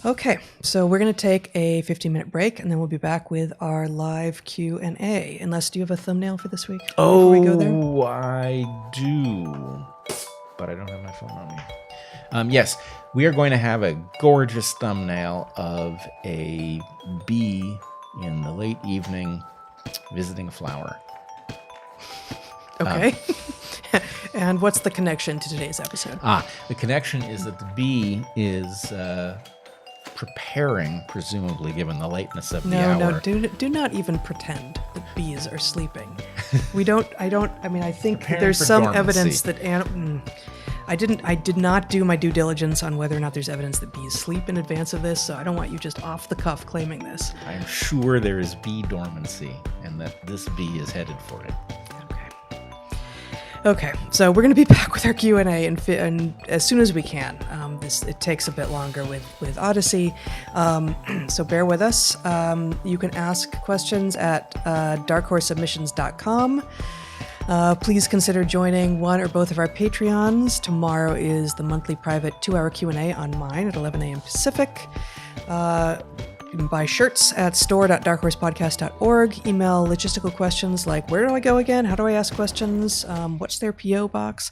Okay, so we're going to take a 15-minute break, and then we'll be back with our live Q&A. Unless, do you have a thumbnail for this week before we go there? Oh, I do, but I don't have my phone on me. Yes, we are going to have a gorgeous thumbnail of a bee in the late evening visiting a flower. Okay. And what's the connection to today's episode? The connection is that the bee is preparing, presumably, given the lateness of the hour. No, do not even pretend that bees are sleeping. I think Preparing there's for some dormancy. evidence that I did not do my due diligence on whether or not there's evidence that bees sleep in advance of this, so I don't want you just off the cuff claiming this. I'm sure there is bee dormancy and that this bee is headed for it. Okay, so we're going to be back with our Q&A and as soon as we can. It takes a bit longer with Odyssey, so bear with us. You can ask questions at darkhorsesubmissions.com. Please consider joining one or both of our Patreons. Tomorrow is the monthly private 2-hour Q&A on mine at 11 a.m. Pacific. You can buy shirts at store.darkhorsepodcast.org. Email logistical questions like, where do I go again? How do I ask questions? What's their P.O. box?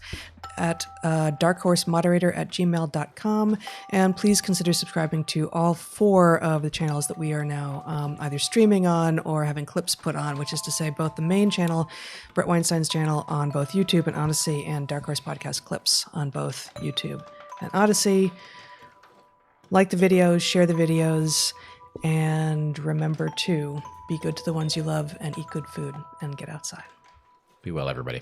At darkhorsemoderator@gmail.com. And please consider subscribing to all 4 of the channels that we are now either streaming on or having clips put on, which is to say both the main channel, Brett Weinstein's channel on both YouTube and Odyssey, and Dark Horse Podcast clips on both YouTube and Odyssey. Like the videos, share the videos, and remember to be good to the ones you love and eat good food and get outside. Be well, everybody.